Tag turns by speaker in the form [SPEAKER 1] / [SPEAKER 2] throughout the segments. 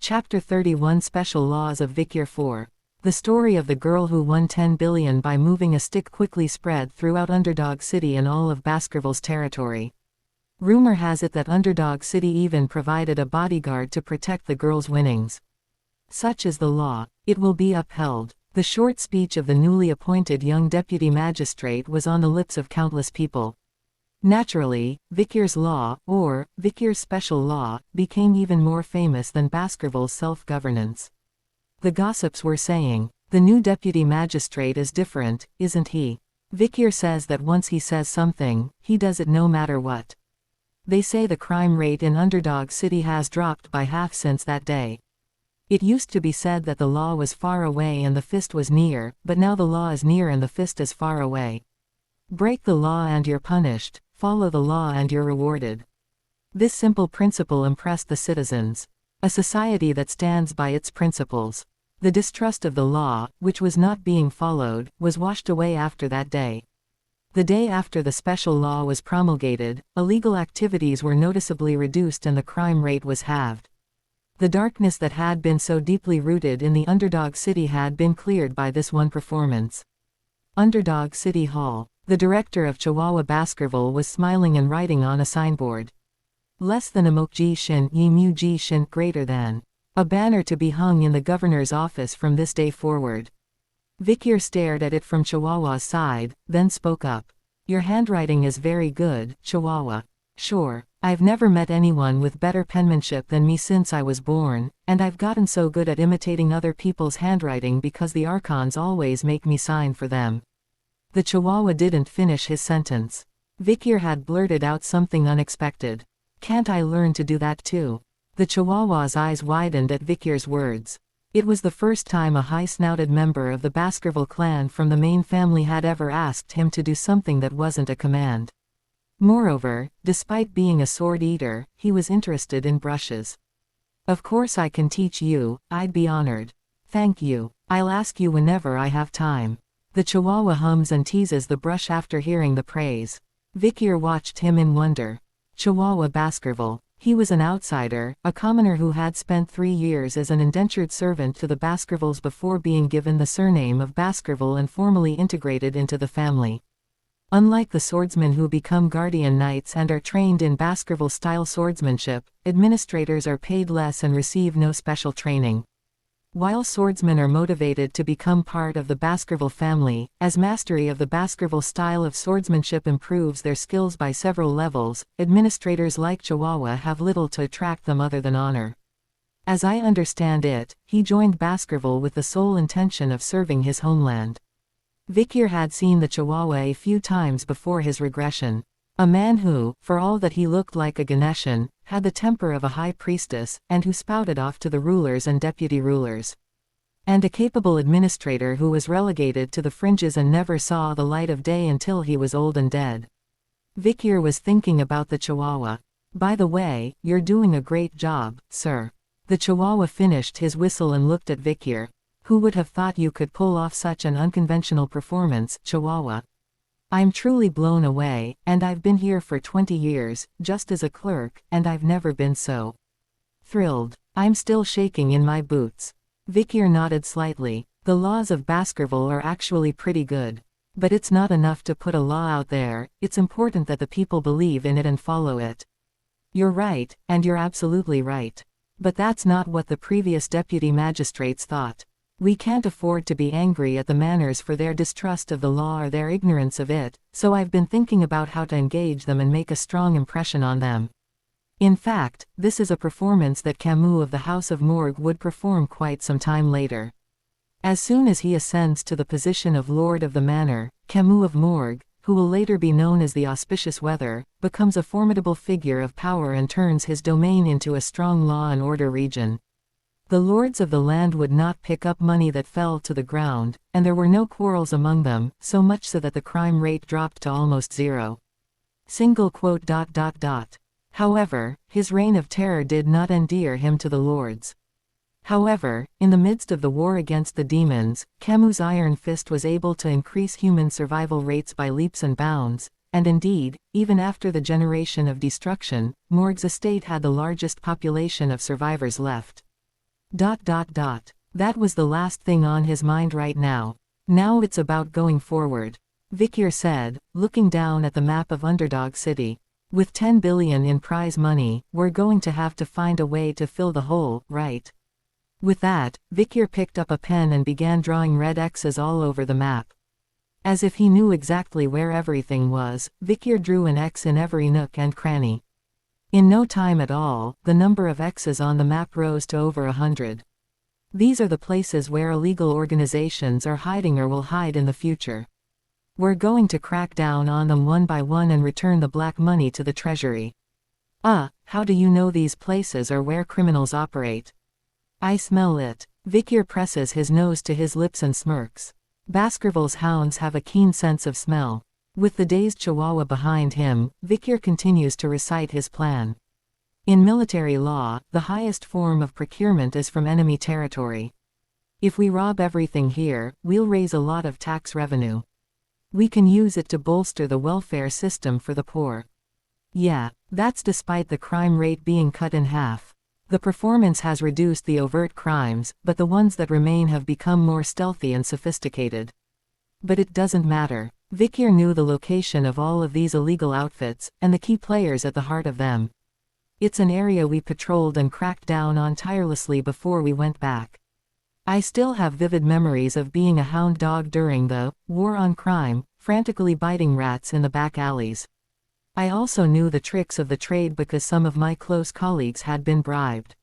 [SPEAKER 1] Chapter 31 Special Laws of Vikir 4. The story of the girl who won 10 billion by moving a stick quickly spread throughout Underdog City and all of Baskerville's territory. Rumor has it that Underdog City even provided a bodyguard to protect the girl's winnings. Such is the law. It will be upheld. The short speech of the newly appointed young deputy magistrate was on the lips of countless people. Naturally, Vikir's law, or Vikir's special law, became even more famous than Baskerville's self-governance. The gossips were saying, the new deputy magistrate is different, isn't he? Vikir says that once he says something, he does it no matter what. They say the crime rate in Underdog City has dropped by half since that day. It used to be said that the law was far away and the fist was near, but now the law is near and the fist is far away. Break the law and you're punished, follow the law and you're rewarded. This simple principle impressed the citizens. A society that stands by its principles. The distrust of the law, which was not being followed, was washed away after that day. The day after the special law was promulgated, illegal activities were noticeably reduced and the crime rate was halved. The darkness that had been so deeply rooted in the Underdog City had been cleared by this one performance. Underdog City Hall. The director of Chihuahua Baskerville was smiling and writing on a signboard. Less than a mokji shin yi mu ji shin greater than. A banner to be hung in the governor's office from this day forward. Vikir stared at it from Chihuahua's side, then spoke up. Your handwriting is very good, Chihuahua. Sure, I've never met anyone with better penmanship than me since I was born, and I've gotten so good at imitating other people's handwriting because the archons always make me sign for them. The Chihuahua didn't finish his sentence. Vikir had blurted out something unexpected. Can't I learn to do that too? The Chihuahua's eyes widened at Vikir's words. It was the first time a high-snouted member of the Baskerville clan from the main family had ever asked him to do something that wasn't a command. Moreover, despite being a sword eater, he was interested in brushes. Of course I can teach you, I'd be honored. Thank you. I'll ask you whenever I have time. The Chihuahua hums and teases the brush after hearing the praise. Vikir watched him in wonder. Chihuahua Baskerville. He was an outsider, a commoner who had spent 3 years as an indentured servant to the Baskervilles before being given the surname of Baskerville and formally integrated into the family. Unlike the swordsmen who become guardian knights and are trained in Baskerville-style swordsmanship, administrators are paid less and receive no special training. While swordsmen are motivated to become part of the Baskerville family, as mastery of the Baskerville style of swordsmanship improves their skills by several levels, administrators like Chihuahua have little to attract them other than honor. As I understand it, he joined Baskerville with the sole intention of serving his homeland. Vikir had seen the Chihuahua a few times before his regression. A man who, for all that he looked like a Ganeshan, had the temper of a high priestess, and who spouted off to the rulers and deputy rulers. And a capable administrator who was relegated to the fringes and never saw the light of day until he was old and dead. Vikir was thinking about the Chihuahua. By the way, you're doing a great job, sir. The Chihuahua finished his whistle and looked at Vikir. Who would have thought you could pull off such an unconventional performance, Chihuahua? I'm truly blown away, and I've been here for 20 years, just as a clerk, and I've never been so thrilled. I'm still shaking in my boots. Vikir nodded slightly. The laws of Baskerville are actually pretty good. But it's not enough to put a law out there, it's important that the people believe in it and follow it. You're right, and you're absolutely right. But that's not what the previous deputy magistrates thought. We can't afford to be angry at the manners for their distrust of the law or their ignorance of it, so I've been thinking about how to engage them and make a strong impression on them. In fact, this is a performance that Camus of the House of Morgue would perform quite some time later. As soon as he ascends to the position of Lord of the Manor, Camus of Morgue, who will later be known as the Auspicious Weather, becomes a formidable figure of power and turns his domain into a strong law and order region. The lords of the land would not pick up money that fell to the ground, and there were no quarrels among them, so much so that the crime rate dropped to almost zero. However, his reign of terror did not endear him to the lords. However, in the midst of the war against the demons, Camus' Iron Fist was able to increase human survival rates by leaps and bounds, and indeed, even after the generation of destruction, Morgue's estate had the largest population of survivors left. That was the last thing on his mind right now. Now it's about going forward. Vikir said, looking down at the map of Underdog City. With 10 billion in prize money, we're going to have to find a way to fill the hole, right? With that, Vikir picked up a pen and began drawing red X's all over the map. As if he knew exactly where everything was, Vikir drew an X in every nook and cranny. In no time at all, the number of X's on the map rose to over 100. These are the places where illegal organizations are hiding or will hide in the future. We're going to crack down on them one by one and return the black money to the treasury. How do you know these places are where criminals operate? I smell it. Vikir presses his nose to his lips and smirks. Baskerville's hounds have a keen sense of smell. With the dazed Chihuahua behind him, Vikir continues to recite his plan. In military law, the highest form of procurement is from enemy territory. If we rob everything here, we'll raise a lot of tax revenue. We can use it to bolster the welfare system for the poor. Yeah, that's despite the crime rate being cut in half. The performance has reduced the overt crimes, but the ones that remain have become more stealthy and sophisticated. But it doesn't matter. Vikir knew the location of all of these illegal outfits, and the key players at the heart of them. It's an area we patrolled and cracked down on tirelessly before we went back. I still have vivid memories of being a hound dog during the war on crime, frantically biting rats in the back alleys. I also knew the tricks of the trade because some of my close colleagues had been bribed.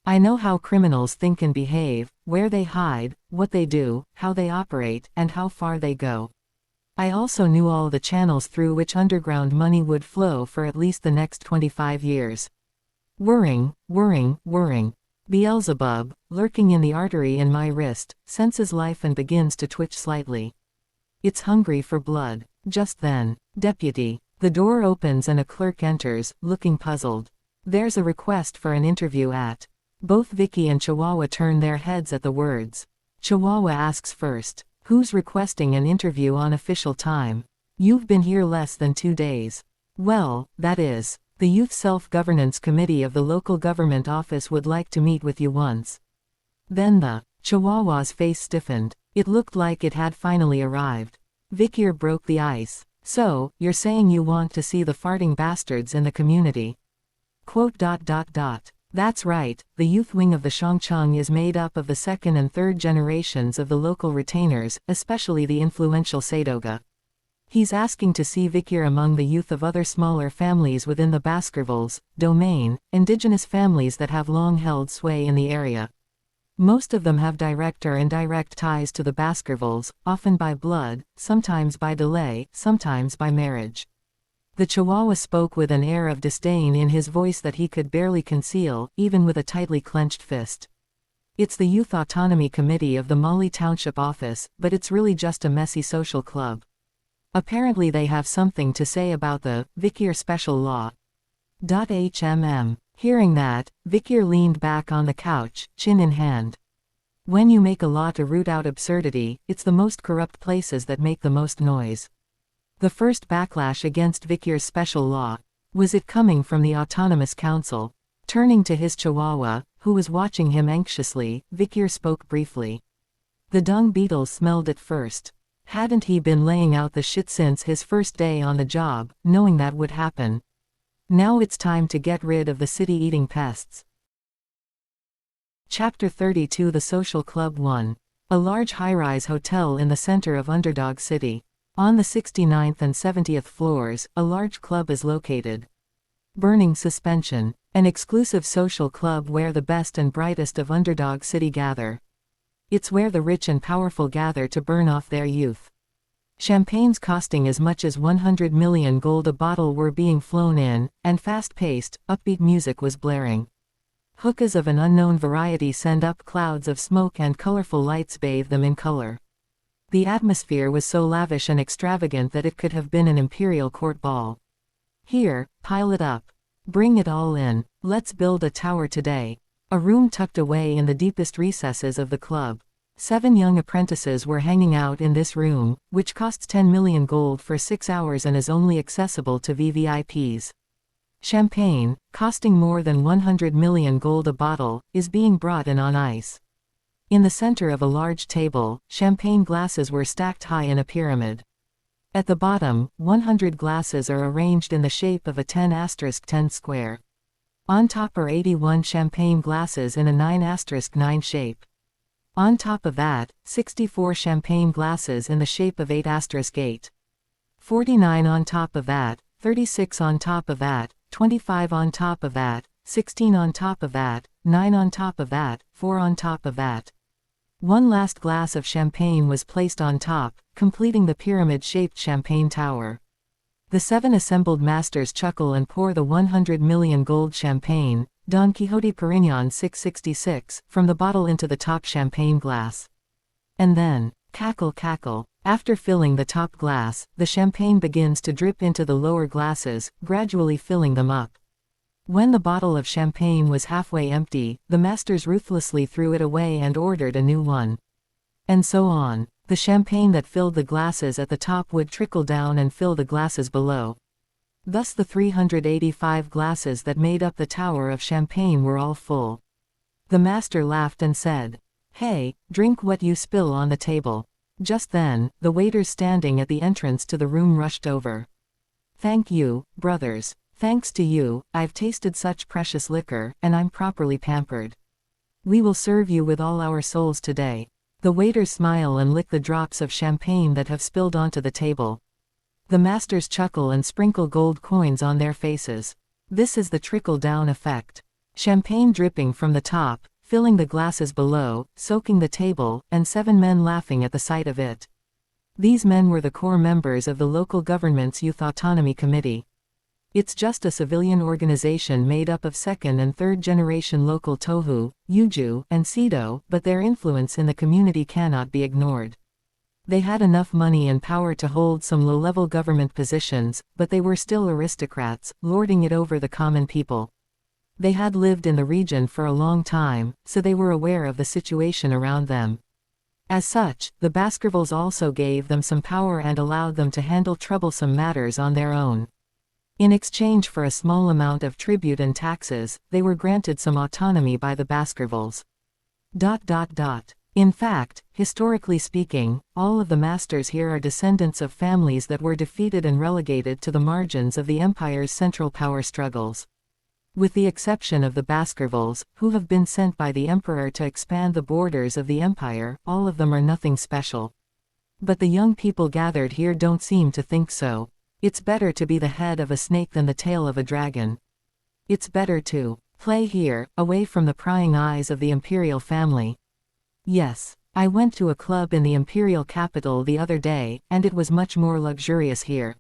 [SPEAKER 1] I know how criminals think and behave, where they hide, what they do, how they operate, and how far they go. I also knew all the channels through which underground money would flow for at least the next 25 years. Whirring. Beelzebub, lurking in the artery in my wrist, senses life and begins to twitch slightly. It's hungry for blood. Just then, Deputy. The door opens and a clerk enters, looking puzzled. There's a request for an interview at. Both Vicky and Chihuahua turn their heads at the words. Chihuahua asks first, who's requesting an interview on official time? You've been here less than 2 days. Well, that is. The Youth Self-Governance Committee of the local government office would like to meet with you once. Then the Chihuahua's face stiffened. It looked like it had finally arrived. Vikir broke the ice. So, you're saying you want to see the farting bastards in the community? Quote. That's right, the youth wing of the Shangcheng is made up of the second and third generations of the local retainers, especially the influential Sadoga. He's asking to see Vikir among the youth of other smaller families within the Baskervilles domain, indigenous families that have long held sway in the area. Most of them have direct or indirect ties to the Baskervilles, often by blood, sometimes by delay, sometimes by marriage. The Chihuahua spoke with an air of disdain in his voice that he could barely conceal, even with a tightly clenched fist. It's the Youth Autonomy Committee of the Molly Township office, but it's really just a messy social club. Apparently they have something to say about the Vikir special law. Hearing that, Vikir leaned back on the couch, chin in hand. When you make a law to root out absurdity, it's the most corrupt places that make the most noise. The first backlash against Vikir's special law. Was it coming from the Autonomous Council? Turning to his Chihuahua, who was watching him anxiously, Vikir spoke briefly. The dung beetles smelled it first. Hadn't he been laying out the shit since his first day on the job, knowing that would happen? Now it's time to get rid of the city-eating pests. Chapter 32 The Social Club 1. A large high-rise hotel in the center of Underdog City. On the 69th and 70th floors, a large club is located. Burning Suspension. An exclusive social club where the best and brightest of Underdog City gather. It's where the rich and powerful gather to burn off their youth. Champagnes costing as much as 100 million gold a bottle were being flown in, and fast-paced, upbeat music was blaring. Hookahs of an unknown variety send up clouds of smoke and colorful lights bathe them in color. The atmosphere was so lavish and extravagant that it could have been an imperial court ball. Here, pile it up. Bring it all in. Let's build a tower today. A room tucked away in the deepest recesses of the club. 7 young apprentices were hanging out in this room, which costs 10 million gold for 6 hours and is only accessible to VVIPs. Champagne, costing more than 100 million gold a bottle, is being brought in on ice. In the center of a large table, champagne glasses were stacked high in a pyramid. At the bottom, 100 glasses are arranged in the shape of a 10*10 square. On top are 81 champagne glasses in a 9*9 shape. On top of that, 64 champagne glasses in the shape of 8*8. 49 on top of that, 36 on top of that, 25 on top of that, 16 on top of that, 9 on top of that, 4 on top of that. One last glass of champagne was placed on top, completing the pyramid-shaped champagne tower. The 7 assembled masters chuckle and pour the 100 million gold champagne, Don Quixote Perignon 666, from the bottle into the top champagne glass. And then, cackle cackle, after filling the top glass, the champagne begins to drip into the lower glasses, gradually filling them up. When the bottle of champagne was halfway empty, the masters ruthlessly threw it away and ordered a new one. And so on. The champagne that filled the glasses at the top would trickle down and fill the glasses below. Thus the 385 glasses that made up the tower of champagne were all full. The master laughed and said, "Hey, drink what you spill on the table." Just then, the waiters standing at the entrance to the room rushed over. "Thank you, brothers. Thanks to you, I've tasted such precious liquor, and I'm properly pampered. We will serve you with all our souls today." The waiters smile and lick the drops of champagne that have spilled onto the table. The masters chuckle and sprinkle gold coins on their faces. This is the trickle-down effect. Champagne dripping from the top, filling the glasses below, soaking the table, and 7 men laughing at the sight of it. These men were the core members of the local government's Youth Autonomy Committee. It's just a civilian organization made up of second and third generation local Tohu, Yuju, and Seto, but their influence in the community cannot be ignored. They had enough money and power to hold some low-level government positions, but they were still aristocrats, lording it over the common people. They had lived in the region for a long time, so they were aware of the situation around them. As such, the Baskervilles also gave them some power and allowed them to handle troublesome matters on their own. In exchange for a small amount of tribute and taxes, they were granted some autonomy by the Baskervilles. In fact, historically speaking, all of the masters here are descendants of families that were defeated and relegated to the margins of the empire's central power struggles. With the exception of the Baskervilles, who have been sent by the emperor to expand the borders of the empire, all of them are nothing special. But the young people gathered here don't seem to think so. It's better to be the head of a snake than the tail of a dragon. It's better to play here, away from the prying eyes of the imperial family. Yes, I went to a club in the imperial capital the other day, and it was much more luxurious here.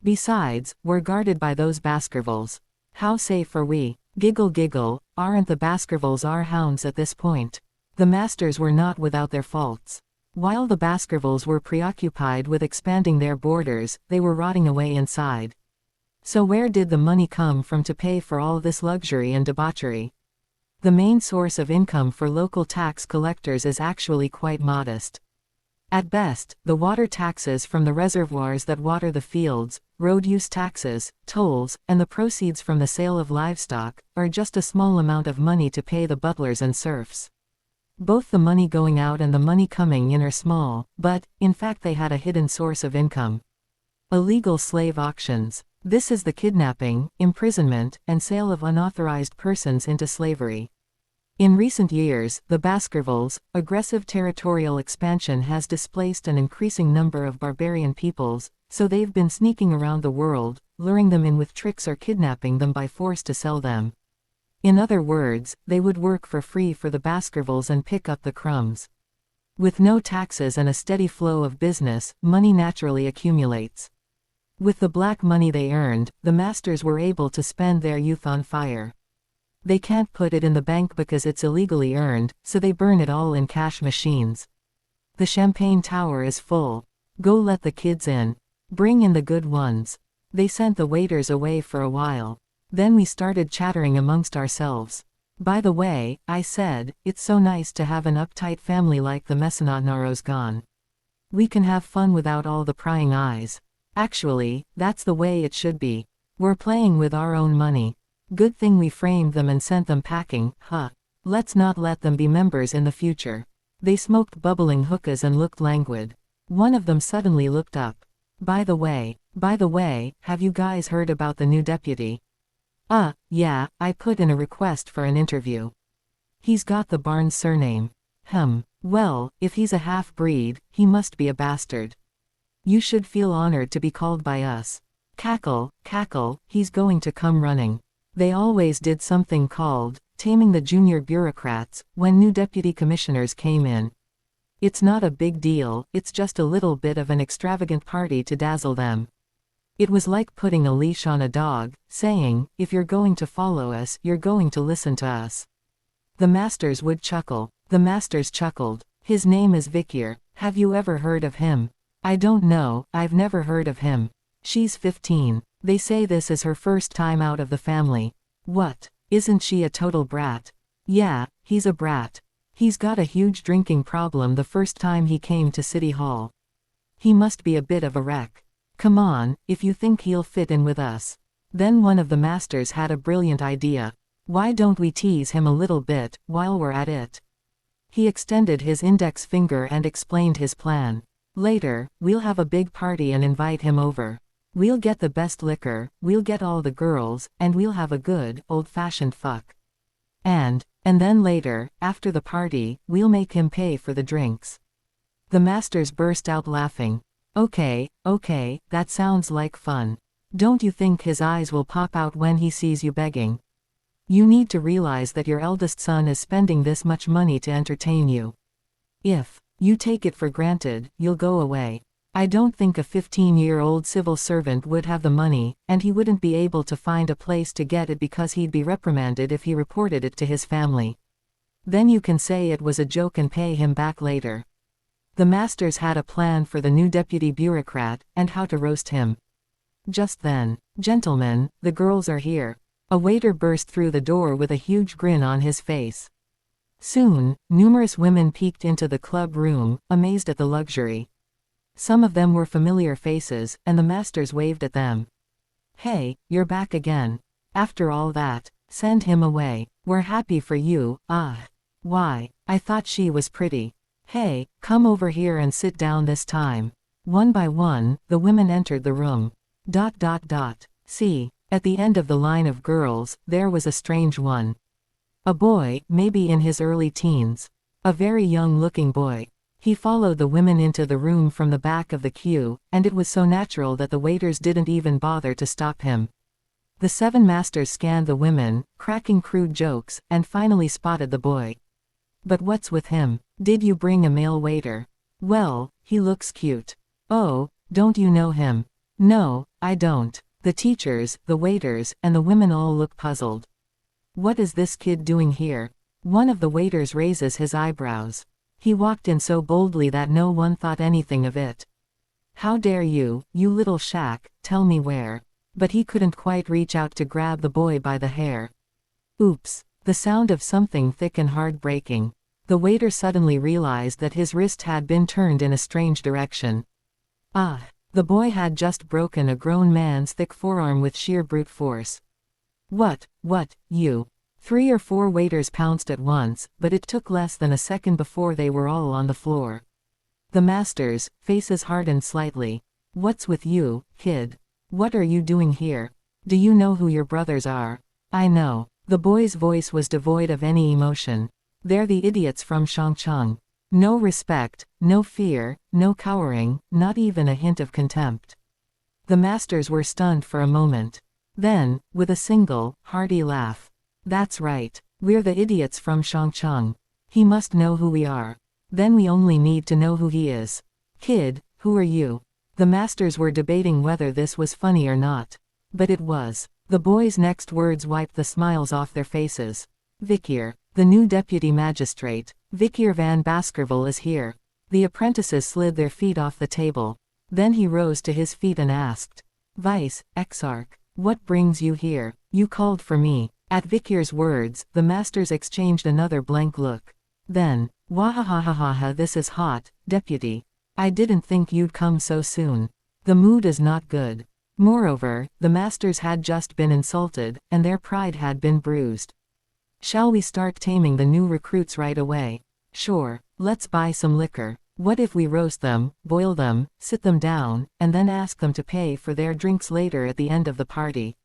[SPEAKER 1] Besides, we're guarded by those Baskervilles. How safe are we? Giggle giggle, aren't the Baskervilles our hounds at this point? The masters were not without their faults. While the Baskervilles were preoccupied with expanding their borders, they were rotting away inside. So where did the money come from to pay for all this luxury and debauchery? The main source of income for local tax collectors is actually quite modest. At best, the water taxes from the reservoirs that water the fields, road use taxes, tolls, and the proceeds from the sale of livestock, are just a small amount of money to pay the butlers and serfs. Both the money going out and the money coming in are small, but, in fact they had a hidden source of income. Illegal slave auctions. This is the kidnapping, imprisonment, and sale of unauthorized persons into slavery. In recent years, the Baskervilles' aggressive territorial expansion has displaced an increasing number of barbarian peoples, so they've been sneaking around the world, luring them in with tricks or kidnapping them by force to sell them. In other words, they would work for free for the Baskervilles and pick up the crumbs. With no taxes and a steady flow of business, money naturally accumulates. With the black money they earned, the masters were able to spend their youth on fire. They can't put it in the bank because it's illegally earned, so they burn it all in cash machines. The champagne tower is full. Go let the kids in. Bring in the good ones. They sent the waiters away for a while. Then we started chattering amongst ourselves. By the way, I said, it's so nice to have an uptight family like the Mecenatnaros gone. We can have fun without all the prying eyes. Actually, that's the way it should be. We're playing with our own money. Good thing we framed them and sent them packing, huh? Let's not let them be members in the future. They smoked bubbling hookahs and looked languid. One of them suddenly looked up. By the way, have you guys heard about the new deputy? Yeah, I put in a request for an interview. He's got the Barnes surname. Well, if he's a half-breed, he must be a bastard. You should feel honored to be called by us. Cackle, cackle, he's going to come running. They always did something called taming the junior bureaucrats when new deputy commissioners came in. It's not a big deal, it's just a little bit of an extravagant party to dazzle them. It was like putting a leash on a dog, saying, if you're going to follow us, you're going to listen to us. The masters would chuckle. The masters chuckled. His name is Vikir. Have you ever heard of him? I don't know, I've never heard of him. She's 15. They say this is her first time out of the family. What? Isn't she a total brat? Yeah, he's a brat. He's got a huge drinking problem the first time he came to City Hall. He must be a bit of a wreck. Come on, if you think he'll fit in with us. Then one of the masters had a brilliant idea. Why don't we tease him a little bit, while we're at it? He extended his index finger and explained his plan. Later, we'll have a big party and invite him over. We'll get the best liquor, we'll get all the girls, and we'll have a good, old-fashioned fuck. And then later, after the party, we'll make him pay for the drinks. The masters burst out laughing. Okay, that sounds like fun. Don't you think his eyes will pop out when he sees you begging? You need to realize that your eldest son is spending this much money to entertain you. If you take it for granted, you'll go away. I don't think a 15-year-old civil servant would have the money, and he wouldn't be able to find a place to get it because he'd be reprimanded if he reported it to his family. Then you can say it was a joke and pay him back later. The masters had a plan for the new deputy bureaucrat, and how to roast him. Just then, gentlemen, the girls are here. A waiter burst through the door with a huge grin on his face. Soon, numerous women peeked into the club room, amazed at the luxury. Some of them were familiar faces, and the masters waved at them. Hey, you're back again. After all that, send him away. We're happy for you. Why, I thought she was pretty. Hey, come over here and sit down this time. One by one, the women entered the room. See, at the end of the line of girls, there was a strange one. A boy, maybe in his early teens. A very young-looking boy. He followed the women into the room from the back of the queue, and it was so natural that the waiters didn't even bother to stop him. The 7 masters scanned the women, cracking crude jokes, and finally spotted the boy. But what's with him? Did you bring a male waiter? Well, he looks cute. Oh, don't you know him? No, I don't. The teachers, the waiters, and the women all look puzzled. What is this kid doing here? One of the waiters raises his eyebrows. He walked in so boldly that no one thought anything of it. How dare you, you little shack, tell me where. But he couldn't quite reach out to grab the boy by the hair. Oops, the sound of something thick and hard breaking. The waiter suddenly realized that his wrist had been turned in a strange direction. The boy had just broken a grown man's thick forearm with sheer brute force. What, you? 3 or 4 waiters pounced at once, but it took less than a second before they were all on the floor. The masters, faces hardened slightly. What's with you, kid? What are you doing here? Do you know who your brothers are? I know. The boy's voice was devoid of any emotion. They're the idiots from Shangcheng. No respect, no fear, no cowering, not even a hint of contempt. The masters were stunned for a moment. Then, with a single, hearty laugh. That's right. We're the idiots from Shangcheng. He must know who we are. Then we only need to know who he is. Kid, who are you? The masters were debating whether this was funny or not. But it was. The boys' next words wiped the smiles off their faces. Vikir, the new deputy magistrate, Vikir van Baskerville is here. The apprentices slid their feet off the table. Then he rose to his feet and asked. Vice, Exarch, what brings you here? You called for me. At Vikir's words, the masters exchanged another blank look. Then, wahahahaha, this is hot, deputy. I didn't think you'd come so soon. The mood is not good. Moreover, the masters had just been insulted, and their pride had been bruised. Shall we start taming the new recruits right away? Sure, let's buy some liquor. What if we roast them, boil them, sit them down, and then ask them to pay for their drinks later at the end of the party?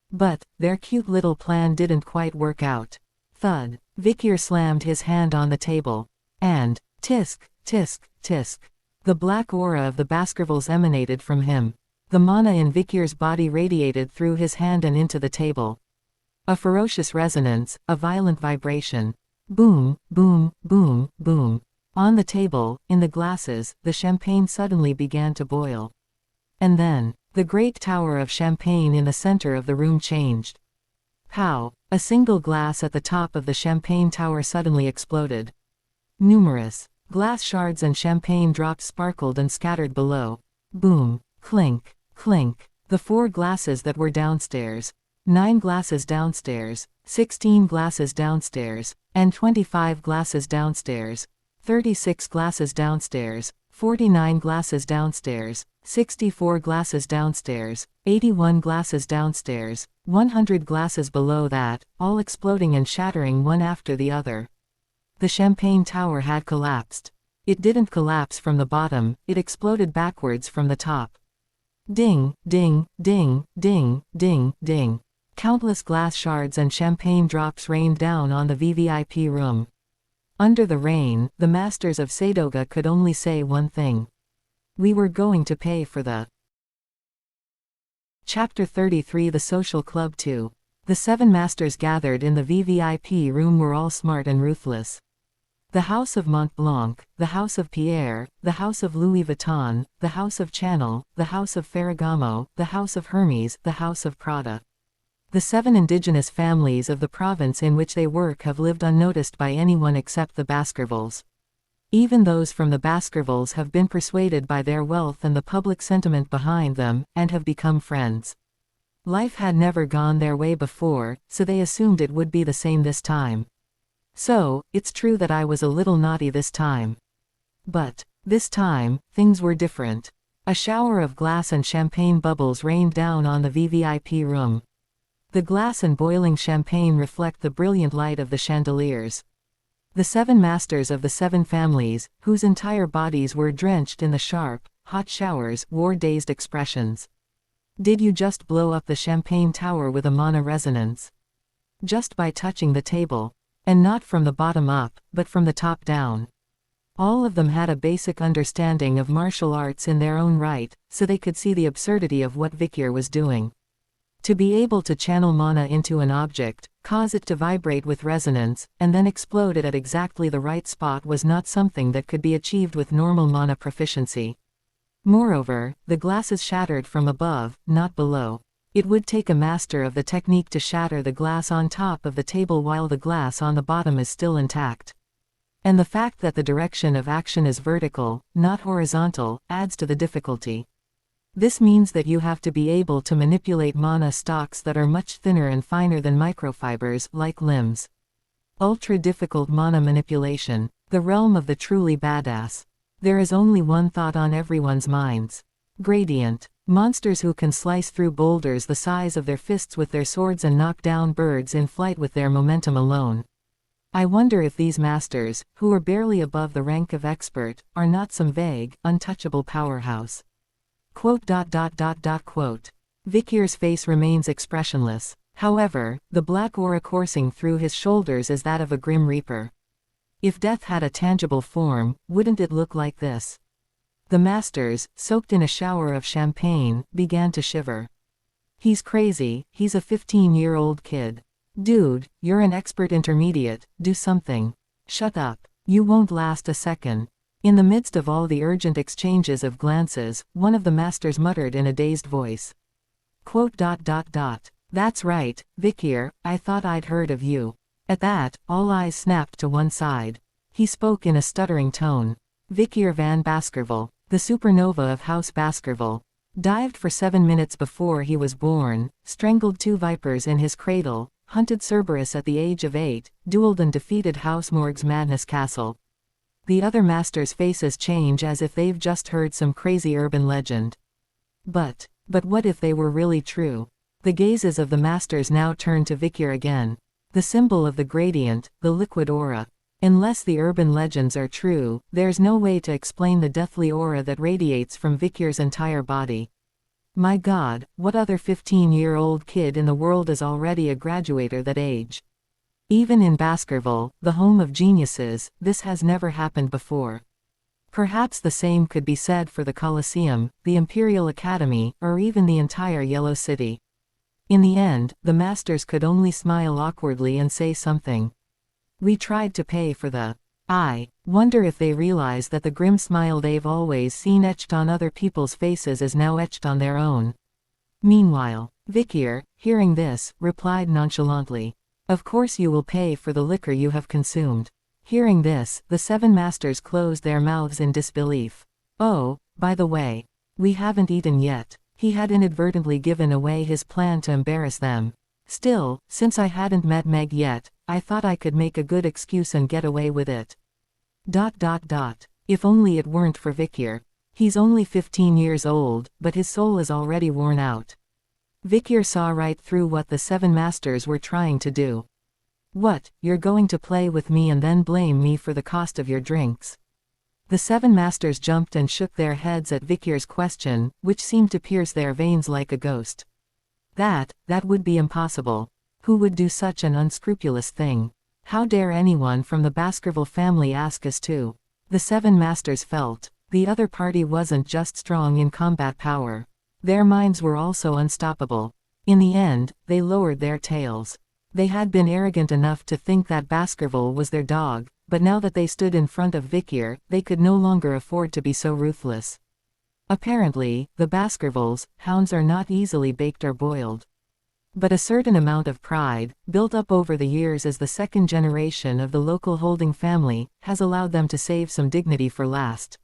[SPEAKER 1] But, their cute little plan didn't quite work out. Thud. Vikir slammed his hand on the table. And, tisk, tisk, tisk. The black aura of the Baskervilles emanated from him. The mana in Vikir's body radiated through his hand and into the table. A ferocious resonance, a violent vibration. Boom, boom, boom, boom. On the table, in the glasses, the champagne suddenly began to boil. And then, the great tower of champagne in the center of the room changed. Pow! A single glass at the top of the champagne tower suddenly exploded. Numerous glass shards and champagne drops sparkled and scattered below. Boom! Clink! Clink! The 4 glasses that were downstairs. 9 glasses downstairs, 16 glasses downstairs, and 25 glasses downstairs. 36 glasses downstairs, 49 glasses downstairs, 64 glasses downstairs, 81 glasses downstairs, 100 glasses below that, all exploding and shattering one after the other. The champagne tower had collapsed. It didn't collapse from the bottom, it exploded backwards from the top. Ding, ding, ding, ding, ding, ding. Countless glass shards and champagne drops rained down on the VVIP room. Under the rain, the masters of Sadoga could only say one thing. We were going to pay for the. Chapter 33 The Social Club 2. The 7 masters gathered in the VVIP room were all smart and ruthless. The House of Montblanc, the House of Pierre, the House of Louis Vuitton, the House of Chanel, the House of Ferragamo, the House of Hermes, the House of Prada. The 7 indigenous families of the province in which they work have lived unnoticed by anyone except the Baskervilles. Even those from the Baskervilles have been persuaded by their wealth and the public sentiment behind them, and have become friends. Life had never gone their way before, so they assumed it would be the same this time. So, it's true that I was a little naughty this time. But, this time, things were different. A shower of glass and champagne bubbles rained down on the VVIP room. The glass and boiling champagne reflect the brilliant light of the chandeliers. The 7 masters of the 7 families, whose entire bodies were drenched in the sharp, hot showers, wore dazed expressions. Did you just blow up the champagne tower with a mana resonance? Just by touching the table. And not from the bottom up, but from the top down. All of them had a basic understanding of martial arts in their own right, so they could see the absurdity of what Vikir was doing. To be able to channel mana into an object, cause it to vibrate with resonance, and then explode it at exactly the right spot was not something that could be achieved with normal mana proficiency. Moreover, the glasses shattered from above, not below. It would take a master of the technique to shatter the glass on top of the table while the glass on the bottom is still intact. And the fact that the direction of action is vertical, not horizontal, adds to the difficulty. This means that you have to be able to manipulate mana stalks that are much thinner and finer than microfibers, like limbs. Ultra-difficult mana manipulation, the realm of the truly badass. There is only one thought on everyone's minds. Gradient. Monsters who can slice through boulders the size of their fists with their swords and knock down birds in flight with their momentum alone. I wonder if these masters, who are barely above the rank of expert, are not some vague, untouchable powerhouse. Quote. Vikir's face remains expressionless. However, the black aura coursing through his shoulders is that of a grim reaper. If death had a tangible form, wouldn't it look like this? The masters, soaked in a shower of champagne, began to shiver. He's crazy, he's a 15-year-old kid. Dude, you're an expert intermediate, do something. Shut up. You won't last a second. In the midst of all the urgent exchanges of glances, one of the masters muttered in a dazed voice. Quote. That's right, Vikir, I thought I'd heard of you. At that, all eyes snapped to one side. He spoke in a stuttering tone. Vikir van Baskerville, the supernova of House Baskerville. Dived for 7 minutes before he was born, strangled 2 vipers in his cradle, hunted Cerberus at the age of 8, dueled and defeated House Morg's Madness Castle. The other masters' faces change as if they've just heard some crazy urban legend. But But what if they were really true? The gazes of the masters now turned to Vikir again. The symbol of the gradient, the liquid aura. Unless the urban legends are true, there's no way to explain the deathly aura that radiates from Vikir's entire body. My God, what other 15-year-old kid in the world is already a graduator that age? Even in Baskerville, the home of geniuses, this has never happened before. Perhaps the same could be said for the Colosseum, the Imperial Academy, or even the entire Yellow City. In the end, the masters could only smile awkwardly and say something. We tried to pay for the. I wonder if they realize that the grim smile they've always seen etched on other people's faces is now etched on their own. Meanwhile, Vikir, hearing this, replied nonchalantly. Of course you will pay for the liquor you have consumed. Hearing this, the 7 masters closed their mouths in disbelief. Oh, by the way, we haven't eaten yet. He had inadvertently given away his plan to embarrass them. Still, since I hadn't met Meg yet, I thought I could make a good excuse and get away with it. If only it weren't for Vikir. He's only 15 years old, but his soul is already worn out. Vikir saw right through what the 7 masters were trying to do. What, you're going to play with me and then blame me for the cost of your drinks? The 7 masters jumped and shook their heads at Vikir's question, which seemed to pierce their veins like a ghost. That would be impossible. Who would do such an unscrupulous thing? How dare anyone from the Baskerville family ask us to? The 7 masters felt. The other party wasn't just strong in combat power. Their minds were also unstoppable. In the end, they lowered their tails. They had been arrogant enough to think that Baskerville was their dog, but now that they stood in front of Vikir, they could no longer afford to be so ruthless. Apparently, the Baskervilles, hounds are not easily baked or boiled. But a certain amount of pride, built up over the years as the second generation of the local holding family, has allowed them to save some dignity for last.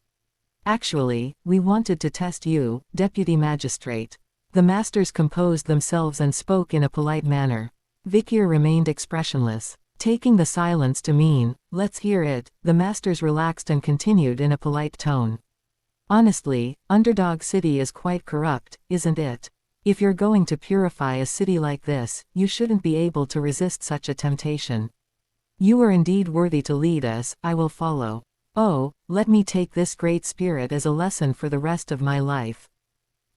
[SPEAKER 1] Actually, we wanted to test you, Deputy Magistrate. The masters composed themselves and spoke in a polite manner. Vikir remained expressionless. Taking the silence to mean, let's hear it, the masters relaxed and continued in a polite tone. Honestly, Underdog City is quite corrupt, isn't it? If you're going to purify a city like this, you shouldn't be able to resist such a temptation. You are indeed worthy to lead us, I will follow. Oh, let me take this great spirit as a lesson for the rest of my life.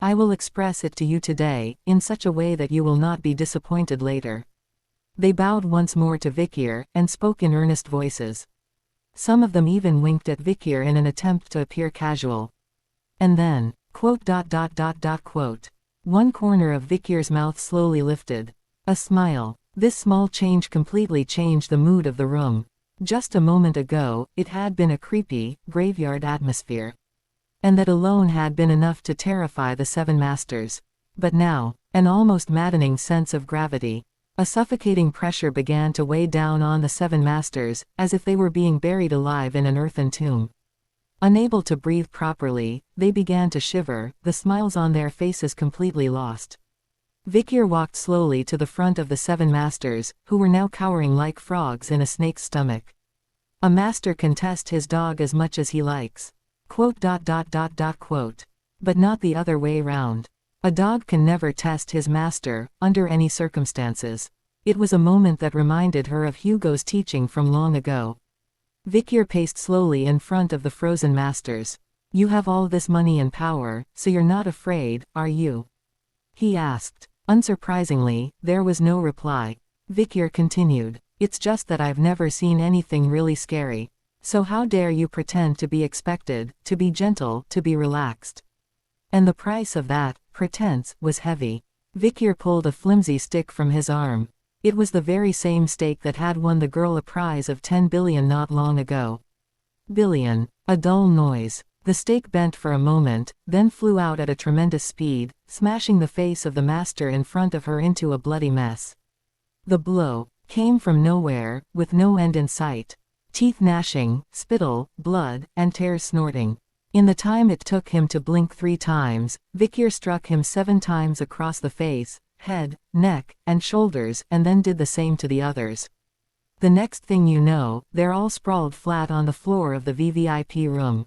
[SPEAKER 1] I will express it to you today, in such a way that you will not be disappointed later. They bowed once more to Vikir, and spoke in earnest voices. Some of them even winked at Vikir in an attempt to appear casual. And then, One corner of Vikir's mouth slowly lifted. A smile. This small change completely changed the mood of the room. Just a moment ago, it had been a creepy, graveyard atmosphere. And that alone had been enough to terrify the 7 masters. But now, an almost maddening sense of gravity. A suffocating pressure began to weigh down on the 7 masters, as if they were being buried alive in an earthen tomb. Unable to breathe properly, they began to shiver, the smiles on their faces completely lost. Vikir walked slowly to the front of the 7 masters, who were now cowering like frogs in a snake's stomach. A master can test his dog as much as he likes. But not the other way round. A dog can never test his master, under any circumstances. It was a moment that reminded her of Hugo's teaching from long ago. Vikir paced slowly in front of the frozen masters. You have all this money and power, so you're not afraid, are you? He asked. Unsurprisingly, there was no reply. Vikir continued. It's just that I've never seen anything really scary. So how dare you pretend to be expected, to be gentle, to be relaxed? And the price of that pretense was heavy. Vikir pulled a flimsy stick from his arm. It was the very same stake that had won the girl a prize of 10 billion not long ago. Billion. A dull noise. The stake bent for a moment, then flew out at a tremendous speed, smashing the face of the master in front of her into a bloody mess. The blow came from nowhere, with no end in sight. Teeth gnashing, spittle, blood, and tears snorting. In the time it took him to blink 3 times, Vikir struck him 7 times across the face, head, neck, and shoulders, and then did the same to the others. The next thing you know, they're all sprawled flat on the floor of the VVIP room.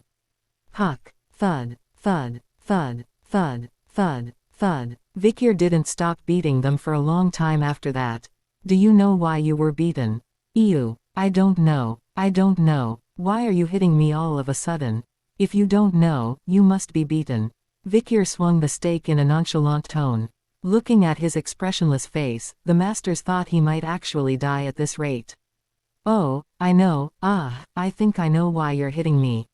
[SPEAKER 1] Puck, thud, thud, thud, thud, thud, Thud. Vikir didn't stop beating them for a long time after that. Do you know why you were beaten? Ew. I don't know. I don't know. Why are you hitting me all of a sudden? If you don't know, you must be beaten. Vikir swung the stake in a nonchalant tone. Looking at his expressionless face, the masters thought he might actually die at this rate. Oh, I know, I think I know why you're hitting me.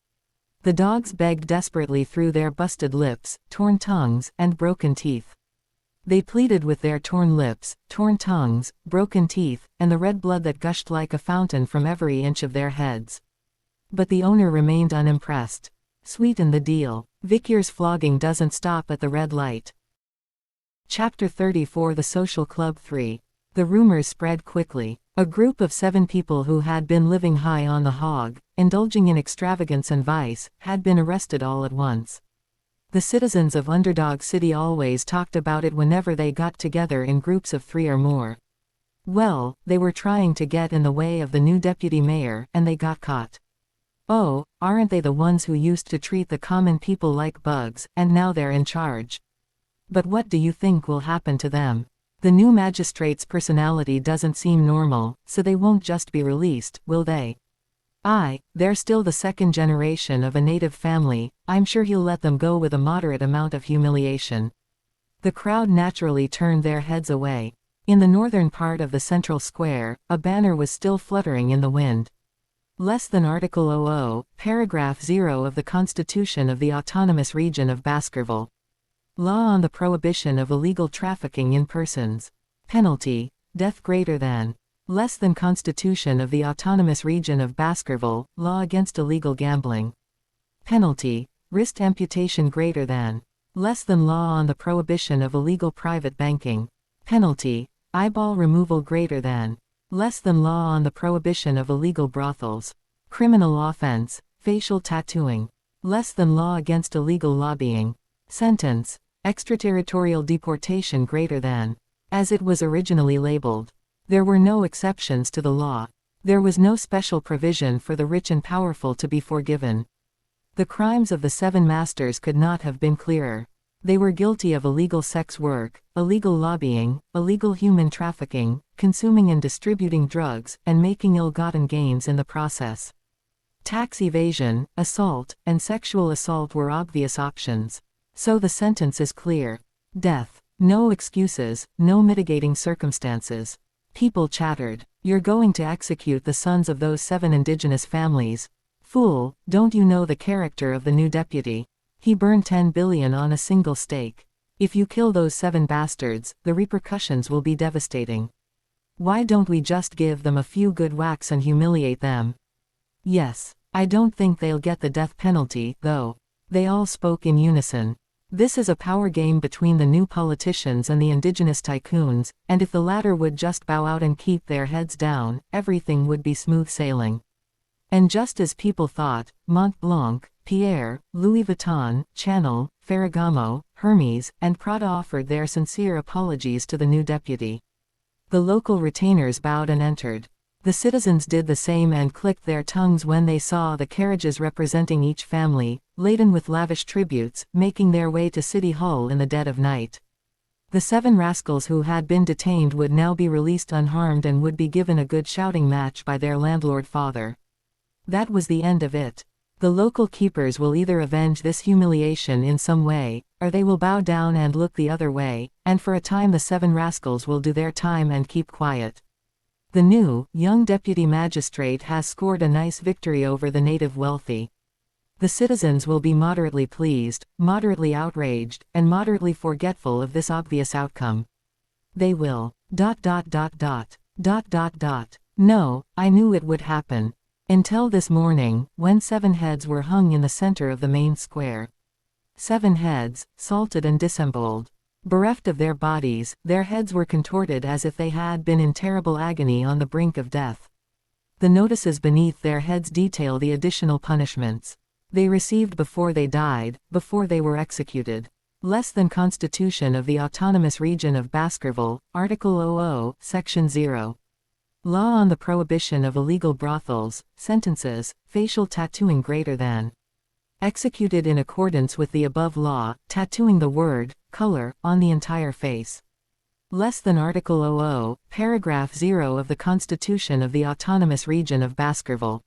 [SPEAKER 1] The dogs begged desperately through their busted lips, torn tongues, and broken teeth. They pleaded with their torn lips, torn tongues, broken teeth, and the red blood that gushed like a fountain from every inch of their heads. But the owner remained unimpressed. Sweeten the deal. Vikir's flogging doesn't stop at the red light. Chapter 34 The Social Club 3. The rumors spread quickly. A group of 7 people who had been living high on the hog, indulging in extravagance and vice, had been arrested all at once. The citizens of Underdog City always talked about it whenever they got together in groups of 3 or more. Well, they were trying to get in the way of the new deputy mayor, and they got caught. Oh, aren't they the ones who used to treat the common people like bugs, and now they're in charge? But what do you think will happen to them? The new magistrate's personality doesn't seem normal, so they won't just be released, will they? They're still the 2nd generation of a native family. I'm sure he'll let them go with a moderate amount of humiliation. The crowd naturally turned their heads away. In the northern part of the central square, a banner was still fluttering in the wind. Less than Article 00, Paragraph 0 of the Constitution of the Autonomous Region of Baskerville. Law on the prohibition of illegal trafficking in persons. Penalty, death greater than. Less than Constitution of the Autonomous Region of Baskerville, law against illegal gambling. Penalty, wrist amputation greater than. Less than law on the prohibition of illegal private banking. Penalty, eyeball removal greater than. Less than law on the prohibition of illegal brothels. Criminal offense, facial tattooing. Less than law against illegal lobbying. Sentence, extraterritorial deportation greater than. As it was originally labeled. There were no exceptions to the law. There was no special provision for the rich and powerful to be forgiven. The crimes of the 7 masters could not have been clearer. They were guilty of illegal sex work, illegal lobbying, illegal human trafficking, consuming and distributing drugs, and making ill-gotten gains in the process. Tax evasion, assault, and sexual assault were obvious options. So the sentence is clear. Death. No excuses, no mitigating circumstances. People chattered. You're going to execute the sons of those 7 indigenous families. Fool, don't you know the character of the new deputy? He burned 10 billion on a single stake. If you kill those 7 bastards, the repercussions will be devastating. Why don't we just give them a few good whacks and humiliate them? Yes. I don't think they'll get the death penalty, though. They all spoke in unison. This is a power game between the new politicians and the indigenous tycoons, and if the latter would just bow out and keep their heads down, everything would be smooth sailing. And just as people thought, Mont Blanc, Pierre, Louis Vuitton, Chanel, Ferragamo, Hermes, and Prada offered their sincere apologies to the new deputy. The local retainers bowed and entered. The citizens did the same and clicked their tongues when they saw the carriages representing each family, laden with lavish tributes, making their way to City Hall in the dead of night. The 7 rascals who had been detained would now be released unharmed and would be given a good shouting match by their landlord father. That was the end of it. The local keepers will either avenge this humiliation in some way, or they will bow down and look the other way, and for a time the 7 rascals will do their time and keep quiet. The new, young deputy magistrate has scored a nice victory over the native wealthy. The citizens will be moderately pleased, moderately outraged, and moderately forgetful of this obvious outcome. They will. No, I knew it would happen. Until this morning, when 7 heads were hung in the center of the main square. 7 heads, salted and disemboweled. Bereft of their bodies, their heads were contorted as if they had been in terrible agony on the brink of death. The notices beneath their heads detail the additional punishments they received before they died, before they were executed. Less than Constitution of the Autonomous Region of Baskerville, Article 00, Section 0. Law on the prohibition of illegal brothels, sentences, facial tattooing greater than. Executed in accordance with the above law, tattooing the word, color, on the entire face. Less than Article 00, Paragraph 0 of the Constitution of the Autonomous Region of Baskerville.